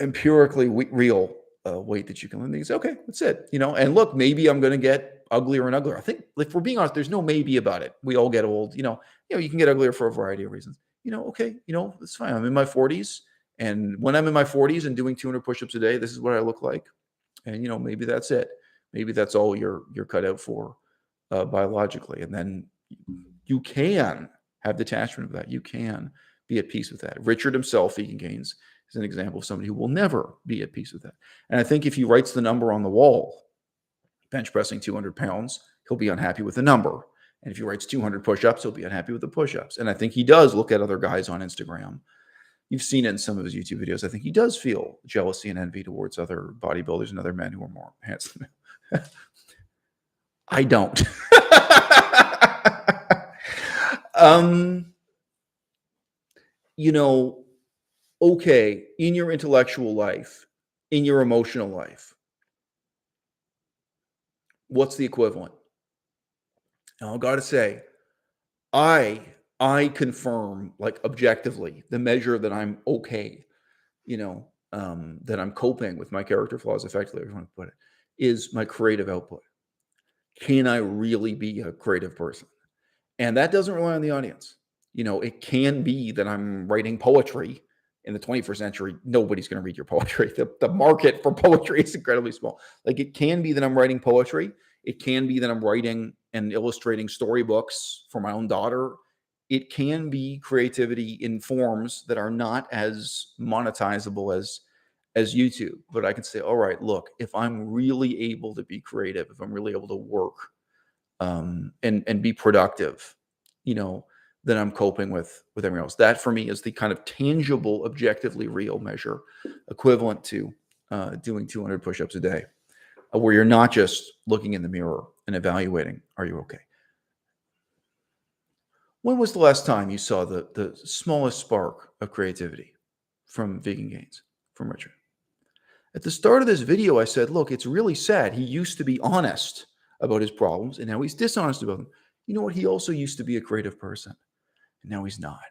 empirically real weight that you can lift. And you say, okay, that's it. And look, maybe I'm going to get uglier and uglier. I think if we're being honest, there's no maybe about it. We all get old. You can get uglier for a variety of reasons. Okay, it's fine. I'm in my 40s, and when I'm in my 40s and doing 200 push-ups a day, this is what I look like. And maybe that's it. Maybe that's all you're cut out for biologically, and then you can have detachment of that. You can be at peace with that. Richard himself, Vegan Gains, is an example of somebody who will never be at peace with that. And I think if he writes the number on the wall, bench pressing 200 pounds, he'll be unhappy with the number. And if he writes 200 push-ups, he'll be unhappy with the push-ups. And I think he does look at other guys on Instagram. You've seen it in some of his YouTube videos. I think he does feel jealousy and envy towards other bodybuilders and other men who are more handsome. I don't. Okay, in your intellectual life, in your emotional life, what's the equivalent? Now, I've got to say, I confirm, like, objectively, the measure that I'm okay, that I'm coping with my character flaws effectively, if you want to put it, is my creative output. Can I really be a creative person? And that doesn't rely on the audience. It can be that I'm writing poetry. In the 21st century, nobody's going to read your poetry. The market for poetry is incredibly small. Like, it can be that I'm writing poetry. It can be that I'm writing and illustrating storybooks for my own daughter. It can be creativity in forms that are not as monetizable as YouTube. But I can say, all right, look, if I'm really able to be creative, if I'm really able to work and be productive, then I'm coping with everyone else. That for me is the kind of tangible, objectively real measure equivalent to doing 200 push-ups a day, where you're not just looking in the mirror and evaluating, are you okay? When was the last time you saw the smallest spark of creativity from Vegan Gains, from Richard? At the start of this video, I said, look, it's really sad. He used to be honest about his problems, and now he's dishonest about them. You know what? He also used to be a creative person. Now he's not.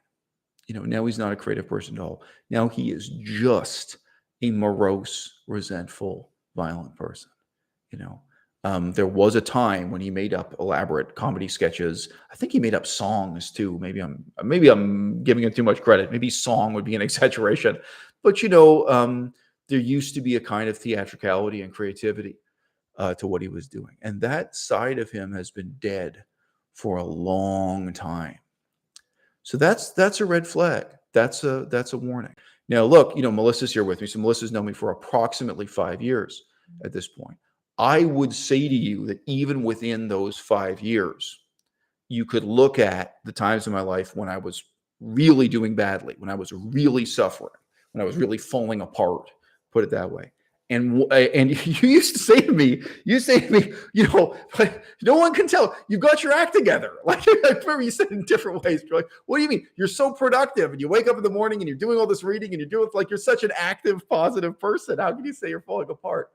Now he's not a creative person at all. Now he is just a morose, resentful, violent person. There was a time when he made up elaborate comedy sketches. I think he made up songs too. Maybe I'm giving him too much credit. Maybe song would be an exaggeration. But there used to be a kind of theatricality and creativity to what he was doing, and that side of him has been dead for a long time. So that's a red flag. That's a warning. Now, look, Melissa's here with me. So Melissa's known me for approximately 5 years at this point. I would say to you that even within those 5 years, you could look at the times in my life when I was really doing badly, when I was really suffering, when I was really falling apart, put it that way. And you used to say to me, no one can tell you've got your act together. Like, I remember you said it in different ways. You're like, what do you mean? You're so productive, and you wake up in the morning and you're doing all this reading, and you're doing, like, you're such an active, positive person. How can you say you're falling apart?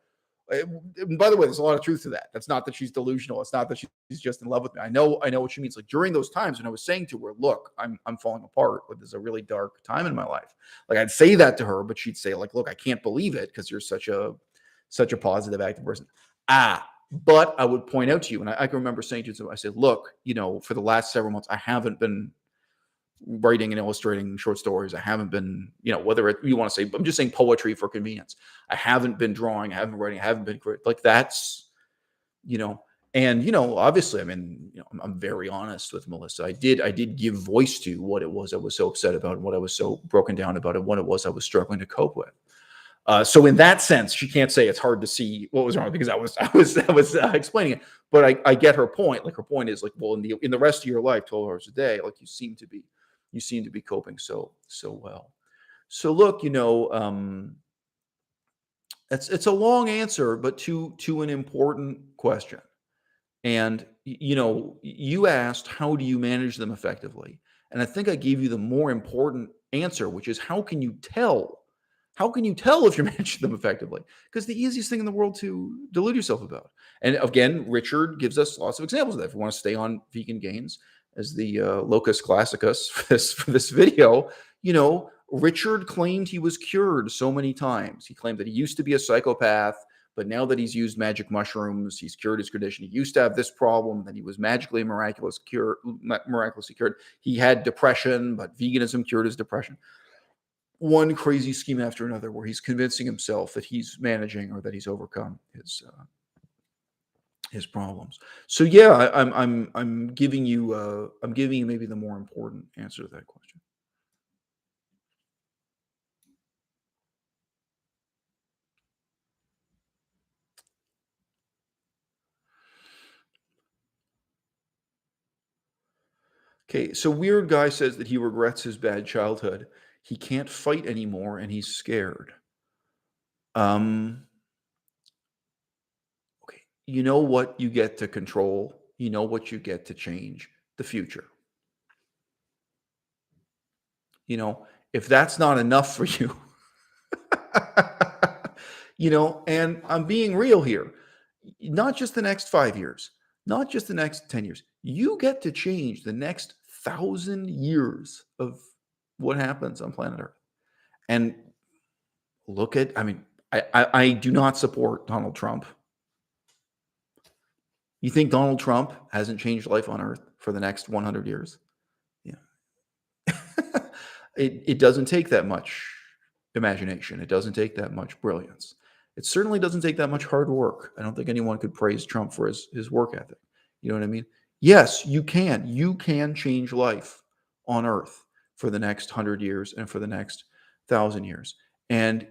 And by the way, there's a lot of truth to that. That's not that she's delusional. It's not that she's just in love with me. I know what she means. Like, during those times when I was saying to her, look, I'm falling apart. Like, there's a really dark time in my life. Like, I'd say that to her, but she'd say, like, look, I can't believe it because you're such a positive, active person. But I would point out to you, and I can remember saying to you, I said, look, for the last several months, I haven't been writing and illustrating short stories. I haven't been, whether you want to say, I'm just saying poetry for convenience. I haven't been drawing. I haven't been writing. I haven't been like, that's, and obviously, I mean, I'm very honest with Melissa. I did give voice to what it was I was so upset about, and what I was so broken down about, and what it was I was struggling to cope with. So in that sense, she can't say it's hard to see what was wrong, because I was explaining it. But I get her point. Like, her point is, like, well, in the rest of your life, 12 hours a day, like, you seem to be coping so well. So look, it's a long answer, but to an important question. And you asked, how do you manage them effectively? And I think I gave you the more important answer, which is, how can you tell? How can you tell if you're managing them effectively? Because the easiest thing in the world to delude yourself about. And again, Richard gives us lots of examples of that. If we want to stay on vegan gains as the locus classicus for this video, Richard claimed he was cured so many times. He claimed that he used to be a psychopath, but now that he's used magic mushrooms, he's cured his condition. He used to have this problem, then he was miraculously cured. He had depression, but veganism cured his depression. One crazy scheme after another, where he's convincing himself that he's managing, or that he's overcome his problems. So yeah, I'm giving you maybe the more important answer to that question. Okay, so Weird Guy says that he regrets his bad childhood. He can't fight anymore, and he's scared. Okay, you know what you get to control. You know what you get to change: the future. If that's not enough for you, and I'm being real here, not just the next 5 years, not just the next 10 years. You get to change the next 1,000 years of what happens on planet Earth. And I mean, I do not support Donald Trump. You think Donald Trump hasn't changed life on Earth for the next 100 years? Yeah. It doesn't take that much imagination. It doesn't take that much brilliance. It certainly doesn't take that much hard work. I don't think anyone could praise Trump for his work ethic. You know what I mean? Yes, you can. You can change life on Earth for the next 100 years and for the next 1,000 years. And,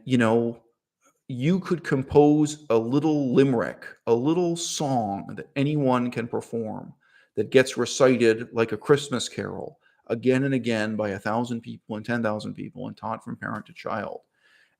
you could compose a little limerick, a little song that anyone can perform, that gets recited like a Christmas carol again and again by 1,000 people and 10,000 people, and taught from parent to child.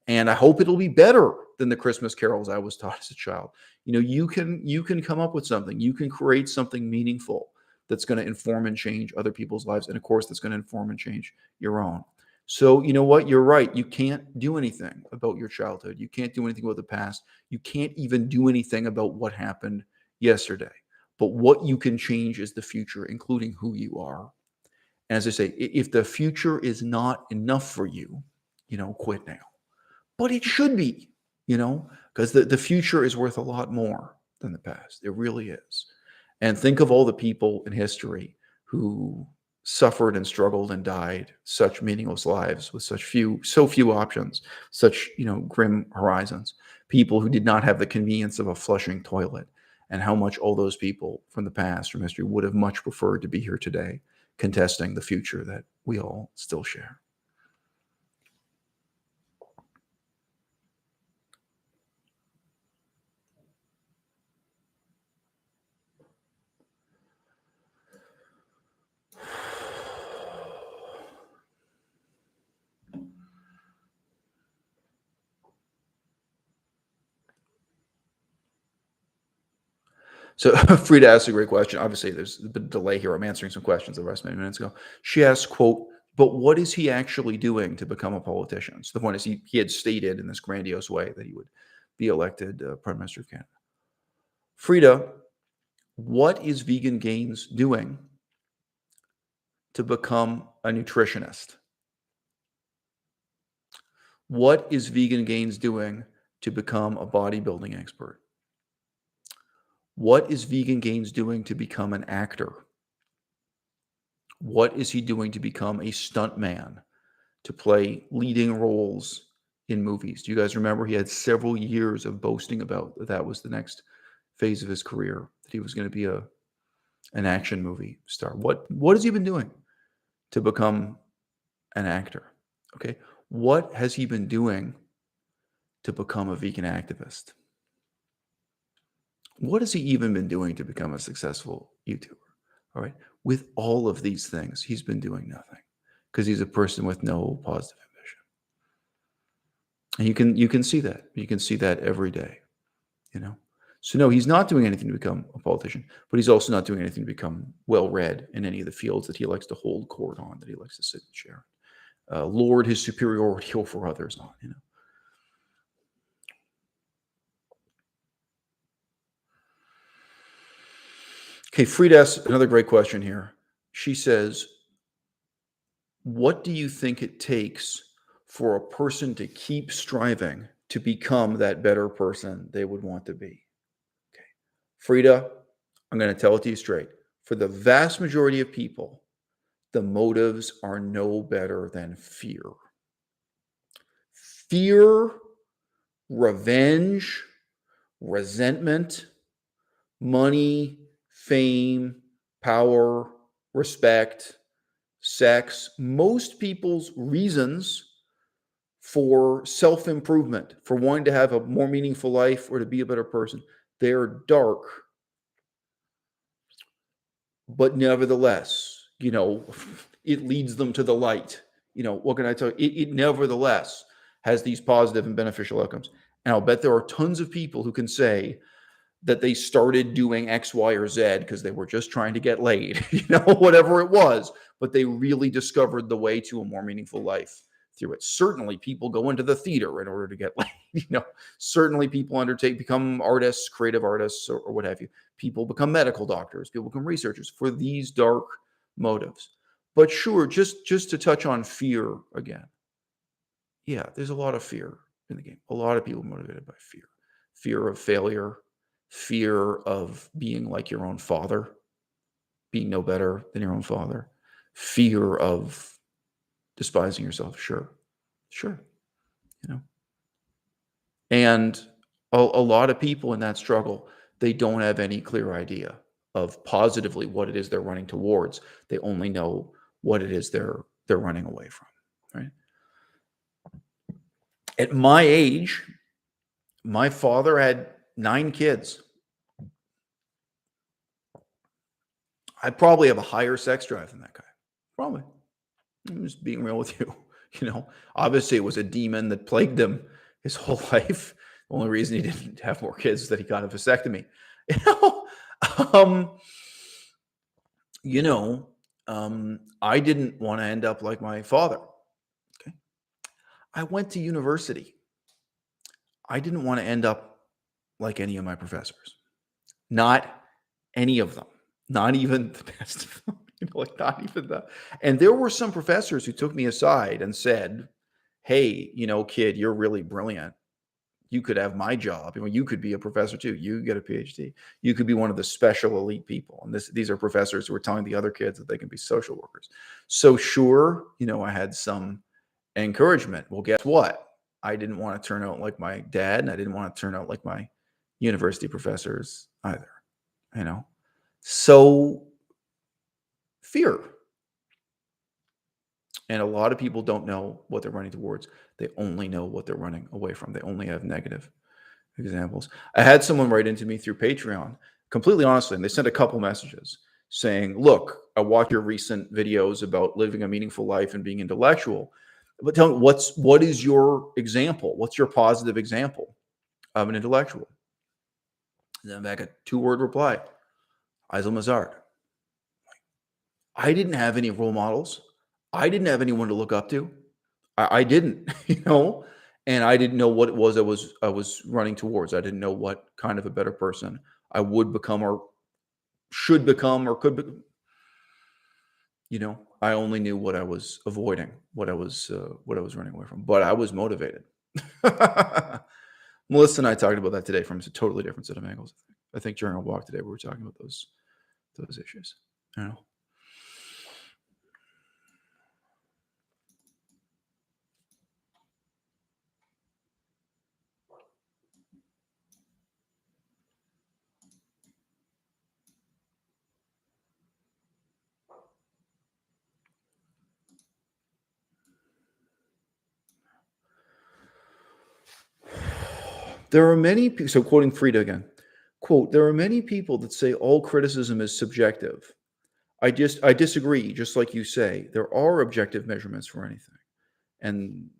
And I hope it'll be better than the Christmas carols I was taught as a child. You can come up with something. You can create something meaningful that's going to inform and change other people's lives, and of course, that's going to inform and change your own. So, you know what? You're right. You can't do anything about your childhood. You can't do anything about the past. You can't even do anything about what happened yesterday. But what you can change is the future, including who you are. And as I say, if the future is not enough for you, quit now. But it should be, because the future is worth a lot more than the past. It really is. And think of all the people in history who suffered and struggled and died such meaningless lives with so few options, such, grim horizons. People who did not have the convenience of a flushing toilet, and how much all those people from the past, from history, would have much preferred to be here today, contesting the future that we all still share. So Frida asked a great question. Obviously, there's a bit of delay here. I'm answering some questions that were asked many minutes ago. She asked, quote, but what is he actually doing to become a politician? So the point is he had stated in this grandiose way that he would be elected Prime Minister of Canada. Frida, what is Vegan Gains doing to become a nutritionist? What is Vegan Gains doing to become a bodybuilding expert? What is Vegan Gains doing to become an actor? What is he doing to become a stuntman, to play leading roles in movies? Do you guys remember he had several years of boasting about that was the next phase of his career, that he was going to be an action movie star? What has he been doing to become an actor? Okay. What has he been doing to become a vegan activist? What has he even been doing to become a successful YouTuber? All right. With all of these things, he's been doing nothing because he's a person with no positive ambition. And you can see that. You can see that every day, you know. So no, he's not doing anything to become a politician, but he's also not doing anything to become well-read in any of the fields that he likes to hold court on, that he likes to sit and share. Lord his superiority over others on, you know. Okay, Frida asks another great question here. She says, what do you think it takes for a person to keep striving to become that better person they would want to be? Okay. Frida, I'm going to tell it to you straight. For the vast majority of people, the motives are no better than fear. Fear, revenge, resentment, money, fame, power, respect, sex. Most people's reasons for self-improvement, for wanting to have a more meaningful life or to be a better person, they're dark. But nevertheless, you know, it leads them to the light. You know, what can I tell you? It nevertheless has these positive and beneficial outcomes. And I'll bet there are tons of people who can say that they started doing X, Y, or Z because they were just trying to get laid, you know, whatever it was, but they really discovered the way to a more meaningful life through it. Certainly people go into the theater in order to get laid, you know, certainly people become artists, creative artists, or what have you. People become medical doctors, people become researchers for these dark motives. But sure, just to touch on fear again. Yeah, there's a lot of fear in the game. A lot of people motivated by fear. Fear of failure, fear of being like your own father, being no better than your own father, fear of despising yourself. Sure, you know. And a lot of people in that struggle, they don't have any clear idea of positively what it is they're running towards. They only know what it is they're running away from, right? At my age, my father had 9 kids. I probably have a higher sex drive than that guy. Probably. I'm just being real with you. You know, obviously it was a demon that plagued him his whole life. The only reason he didn't have more kids is that he got a vasectomy. Um, you know, I didn't want to end up like my father. Okay. I went to university. I didn't want to end up like any of my professors. Not any of them. Not even the best of them. You know, like not even the. And there were some professors who took me aside and said, "Hey, you know, kid, you're really brilliant. You could have my job. You know, you could be a professor too. You get a PhD. You could be one of the special elite people." And these are professors who are telling the other kids that they can be social workers. So sure, you know, I had some encouragement. Well, guess what? I didn't want to turn out like my dad, and I didn't want to turn out like my university professors either. You know, so fear. And a lot of people don't know what they're running towards. They only know what they're running away from. They only have negative examples. I had someone write into me through Patreon, completely honestly, and they sent a couple messages saying, look, I watched your recent videos about living a meaningful life and being intellectual. But tell me, what is your example? What's your positive example of an intellectual? Then back a 2-word reply, Eisel Mazard. I didn't have any role models. I didn't have anyone to look up to. I didn't, and I didn't know what it was I was running towards. I didn't know what kind of a better person I would become or should become or could be. I only knew what I was avoiding, what I was running away from. But I was motivated. Melissa and I talked about that today from a totally different set of angles. I think during our walk today, we were talking about those issues. There are many people, so quoting Frida again, quote, there are many people that say all criticism is subjective. I disagree, just like you say, there are objective measurements for anything. And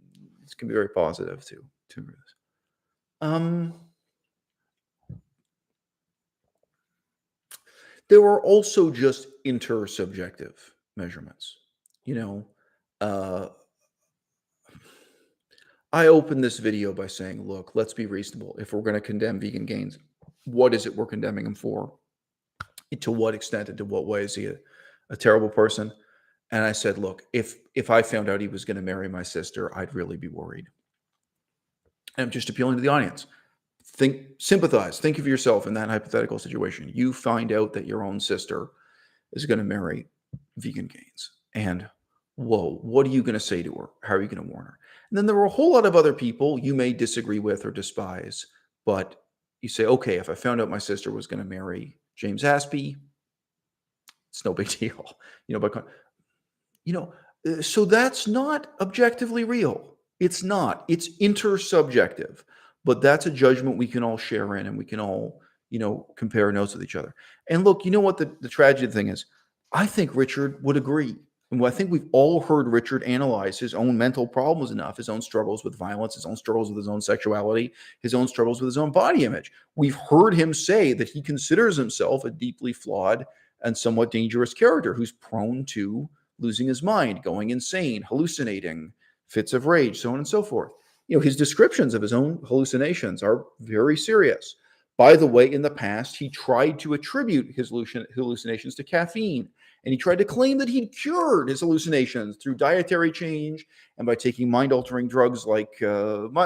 this can be very positive to this. There are also just intersubjective measurements. I opened this video by saying, look, let's be reasonable. If we're going to condemn vegan gains, what is it we're condemning him for? To what extent and to what way is he a terrible person? And I said, look, if I found out he was going to marry my sister, I'd really be worried. And I'm just appealing to the audience. Sympathize. Think of yourself in that hypothetical situation. You find out that your own sister is going to marry vegan gains. And whoa, what are you going to say to her? How are you going to warn her? And then there were a whole lot of other people you may disagree with or despise, but you say, okay, if I found out my sister was going to marry James Aspie, it's no big deal. So that's not objectively real. It's not. It's intersubjective. But that's a judgment we can all share in, and we can all, compare notes with each other. And look, you know what the tragedy thing is? I think Richard would agree. And I think we've all heard Richard analyze his own mental problems enough, his own struggles with violence, his own struggles with his own sexuality, his own struggles with his own body image. We've heard him say that he considers himself a deeply flawed and somewhat dangerous character who's prone to losing his mind, going insane, hallucinating, fits of rage, so on and so forth. His descriptions of his own hallucinations are very serious. By the way, in the past, he tried to attribute his hallucinations to caffeine, and he tried to claim that he'd cured his hallucinations through dietary change and by taking mind-altering drugs like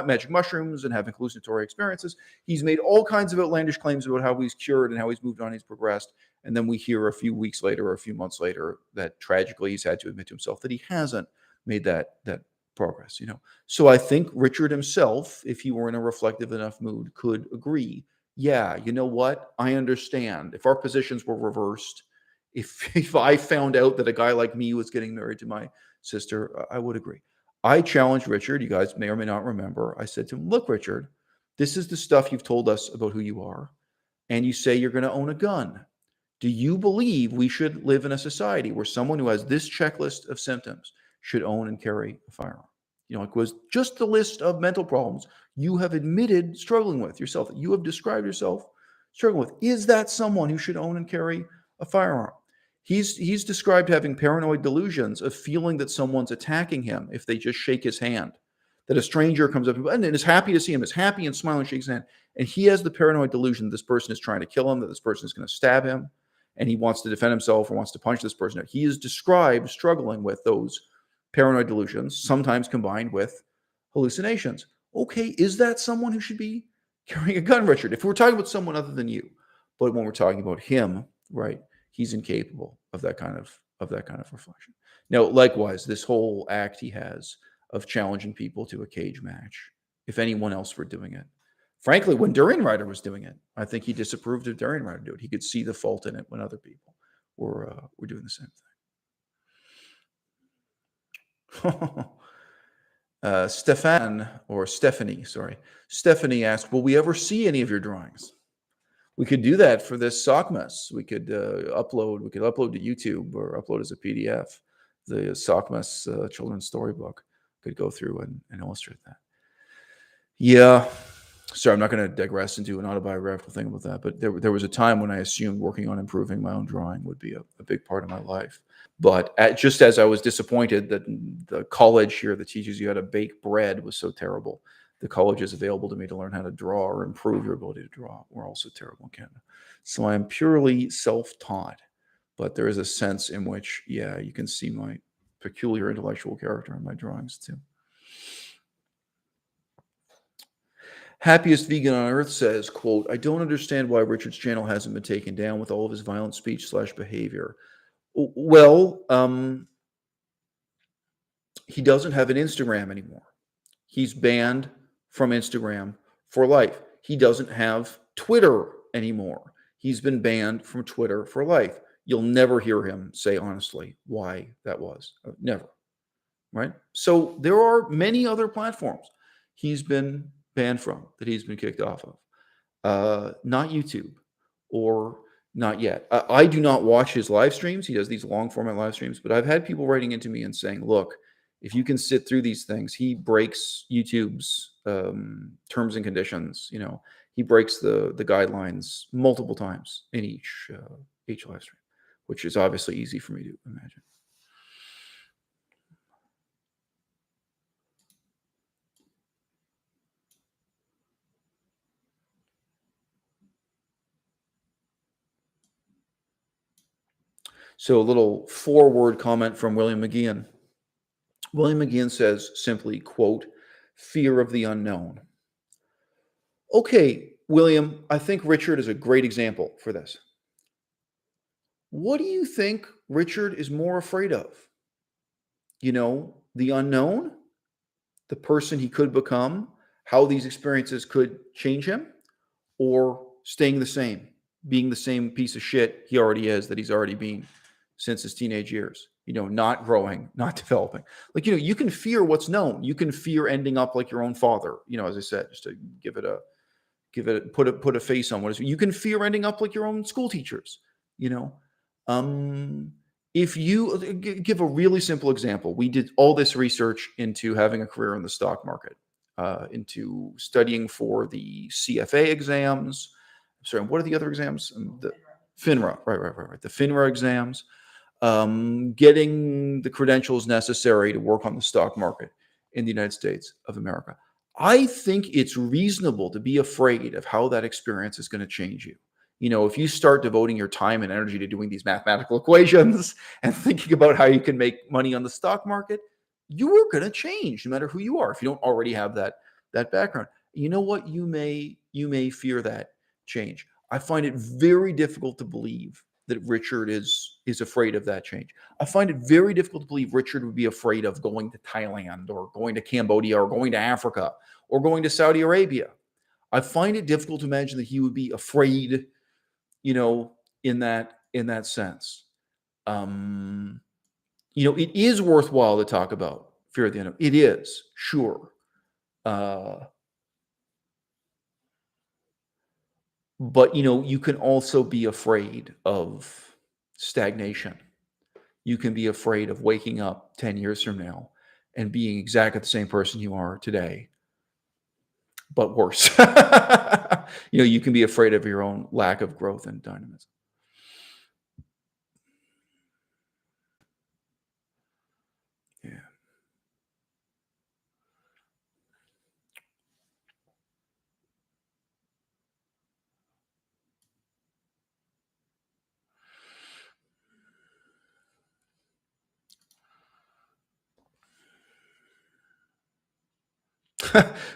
magic mushrooms and having hallucinatory experiences. He's made all kinds of outlandish claims about how he's cured and how he's moved on, he's progressed. And then we hear a few weeks later or a few months later that tragically he's had to admit to himself that he hasn't made that progress. So I think Richard himself, if he were in a reflective enough mood, could agree. Yeah, you know what? I understand. If our positions were reversed, if I found out that a guy like me was getting married to my sister, I would agree. I challenged Richard. You guys may or may not remember. I said to him, look, Richard, this is the stuff you've told us about who you are. And you say you're going to own a gun. Do you believe we should live in a society where someone who has this checklist of symptoms should own and carry a firearm? It was just the list of mental problems you have admitted struggling with yourself, that you have described yourself struggling with. Is that someone who should own and carry a firearm? He's described having paranoid delusions of feeling that someone's attacking him if they just shake his hand, that a stranger comes up and is happy to see him, is happy and smiling, shakes his hand. And he has the paranoid delusion that this person is trying to kill him, that this person is going to stab him, and he wants to defend himself or wants to punch this person. He is described struggling with those paranoid delusions, sometimes combined with hallucinations. Okay, is that someone who should be carrying a gun, Richard? If we're talking about someone other than you, but when we're talking about him, right, he's incapable of that kind of reflection. Now, likewise, this whole act he has of challenging people to a cage match, if anyone else were doing it, frankly, when Durian Rider was doing it, I think he disapproved of Durian Rider doing it. He could see the fault in it when other people were doing the same thing. Stephanie asked, will we ever see any of your drawings? We could do that for this Sockmas. We could upload to YouTube or upload as a PDF. The Sockmas children's storybook could go through and illustrate that. Yeah, Sorry, I'm not going to digress into an autobiographical thing about that, but there was a time when I assumed working on improving my own drawing would be a big part of my life. But just as I was disappointed that the college here that teaches you how to bake bread was so terrible, the colleges available to me to learn how to draw or improve your ability to draw were also terrible in Canada. So I am purely self-taught, but there is a sense in which, yeah, you can see my peculiar intellectual character in my drawings too. Happiest Vegan on Earth says, quote, I don't understand why Richard's channel hasn't been taken down with all of his violent speech / behavior. Well, he doesn't have an Instagram anymore. He's banned from Instagram for life. He doesn't have Twitter anymore. He's been banned from Twitter for life. You'll never hear him say honestly why that was. Never. Right? So there are many other platforms he's been banned from, that he's been kicked off of. Not YouTube, or not yet. I do not watch his live streams. He does these long format live streams, but I've had people writing into me and saying, look, if you can sit through these things, he breaks YouTube's terms and conditions. You know, he breaks the guidelines multiple times in each live stream, which is obviously easy for me to imagine. So a little forward comment from William McGeehan. William McGeehan says simply, quote, fear of the unknown. Okay, William, I think Richard is a great example for this. What do you think Richard is more afraid of? You know, the unknown, the person he could become, how these experiences could change him, or staying the same, being the same piece of shit he already is, that he's already been since his teenage years, you know, not growing, not developing. Like, you know, you can fear what's known. You can fear ending up like your own father, you know, as I said, just to put a face on what is, you can fear ending up like your own school teachers, you know. If you give a really simple example, we did all this research into having a career in the stock market, into studying for the CFA exams. Sorry, what are the other exams? The FINRA, right. The FINRA exams, getting the credentials necessary to work on the stock market in the United States of America. I think it's reasonable to be afraid of how that experience is going to change you. You know, if you start devoting your time and energy to doing these mathematical equations and thinking about how you can make money on the stock market, you are going to change no matter who you are. If you don't already have that background, you know what? You may fear that change. I find it very difficult to believe that Richard is afraid of that change. I find it very difficult to believe Richard would be afraid of going to Thailand or going to Cambodia or going to Africa or going to Saudi Arabia. I find it difficult to imagine that he would be afraid, you know, in that sense. You know, it is worthwhile to talk about fear of the unknown. It is, sure. But, you know, you can also be afraid of stagnation. You can be afraid of waking up 10 years from now and being exactly the same person you are today, but worse. You know, you can be afraid of your own lack of growth and dynamism. Yeah.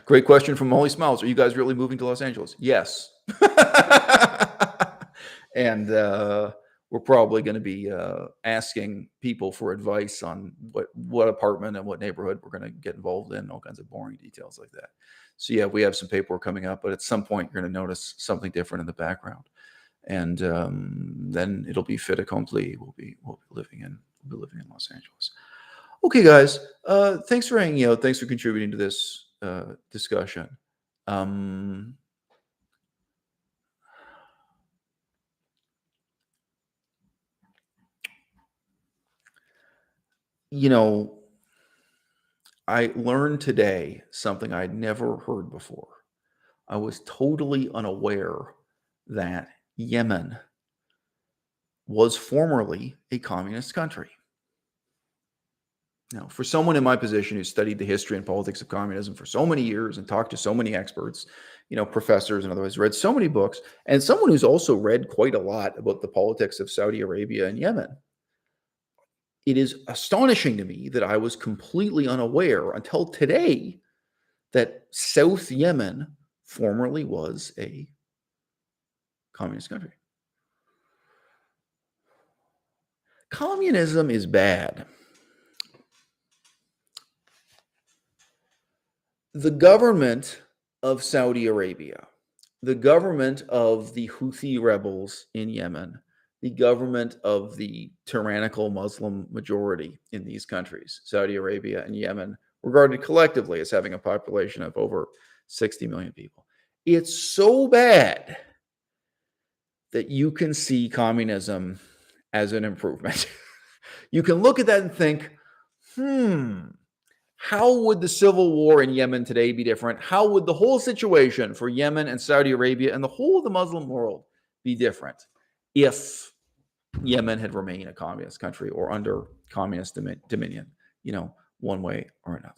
Great question from Molly Smiles. Are you guys really moving to Los Angeles? Yes. And we're probably going to be asking people for advice on what apartment and what neighborhood we're going to get involved in, all kinds of boring details like that. So yeah, we have some paperwork coming up, but at some point you're going to notice something different in the background, and then it'll be fait accompli. We'll be living in Los Angeles. Okay, guys. Thanks for hanging out. Thanks for contributing to this discussion. You know, I learned today something I'd never heard before. I was totally unaware that Yemen was formerly a communist country. Now, for someone in my position who studied the history and politics of communism for so many years and talked to so many experts, professors and otherwise, read so many books, and someone who's also read quite a lot about the politics of Saudi Arabia and Yemen, it is astonishing to me that I was completely unaware until today that South Yemen formerly was a communist country. Communism is bad. The government of Saudi Arabia, the government of the Houthi rebels in Yemen, the government of the tyrannical Muslim majority in these countries, Saudi Arabia and Yemen, regarded collectively as having a population of over 60 million people. It's so bad that you can see communism as an improvement. You can look at that and think, how would the civil war in Yemen today be different? How would the whole situation for Yemen and Saudi Arabia and the whole of the Muslim world be different if Yemen had remained a communist country or under communist dominion, one way or another?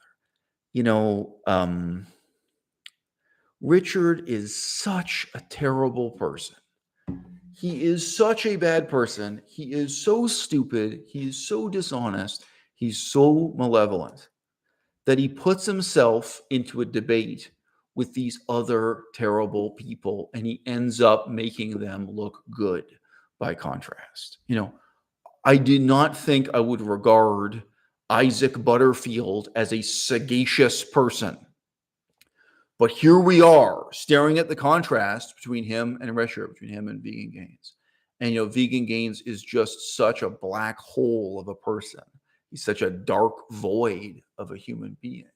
Richard is such a terrible person. He is such a bad person. He is so stupid. He is so dishonest. He's so malevolent that he puts himself into a debate with these other terrible people, and he ends up making them look good by contrast. I did not think I would regard Isaac Butterfield as a sagacious person. But here we are staring at the contrast between him and Resher, between him and Vegan Gains. And, Vegan Gains is just such a black hole of a person. He's such a dark void of a human being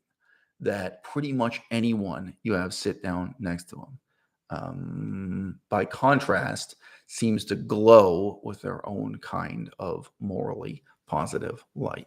that pretty much anyone you have sit down next to him, by contrast, seems to glow with their own kind of morally positive light.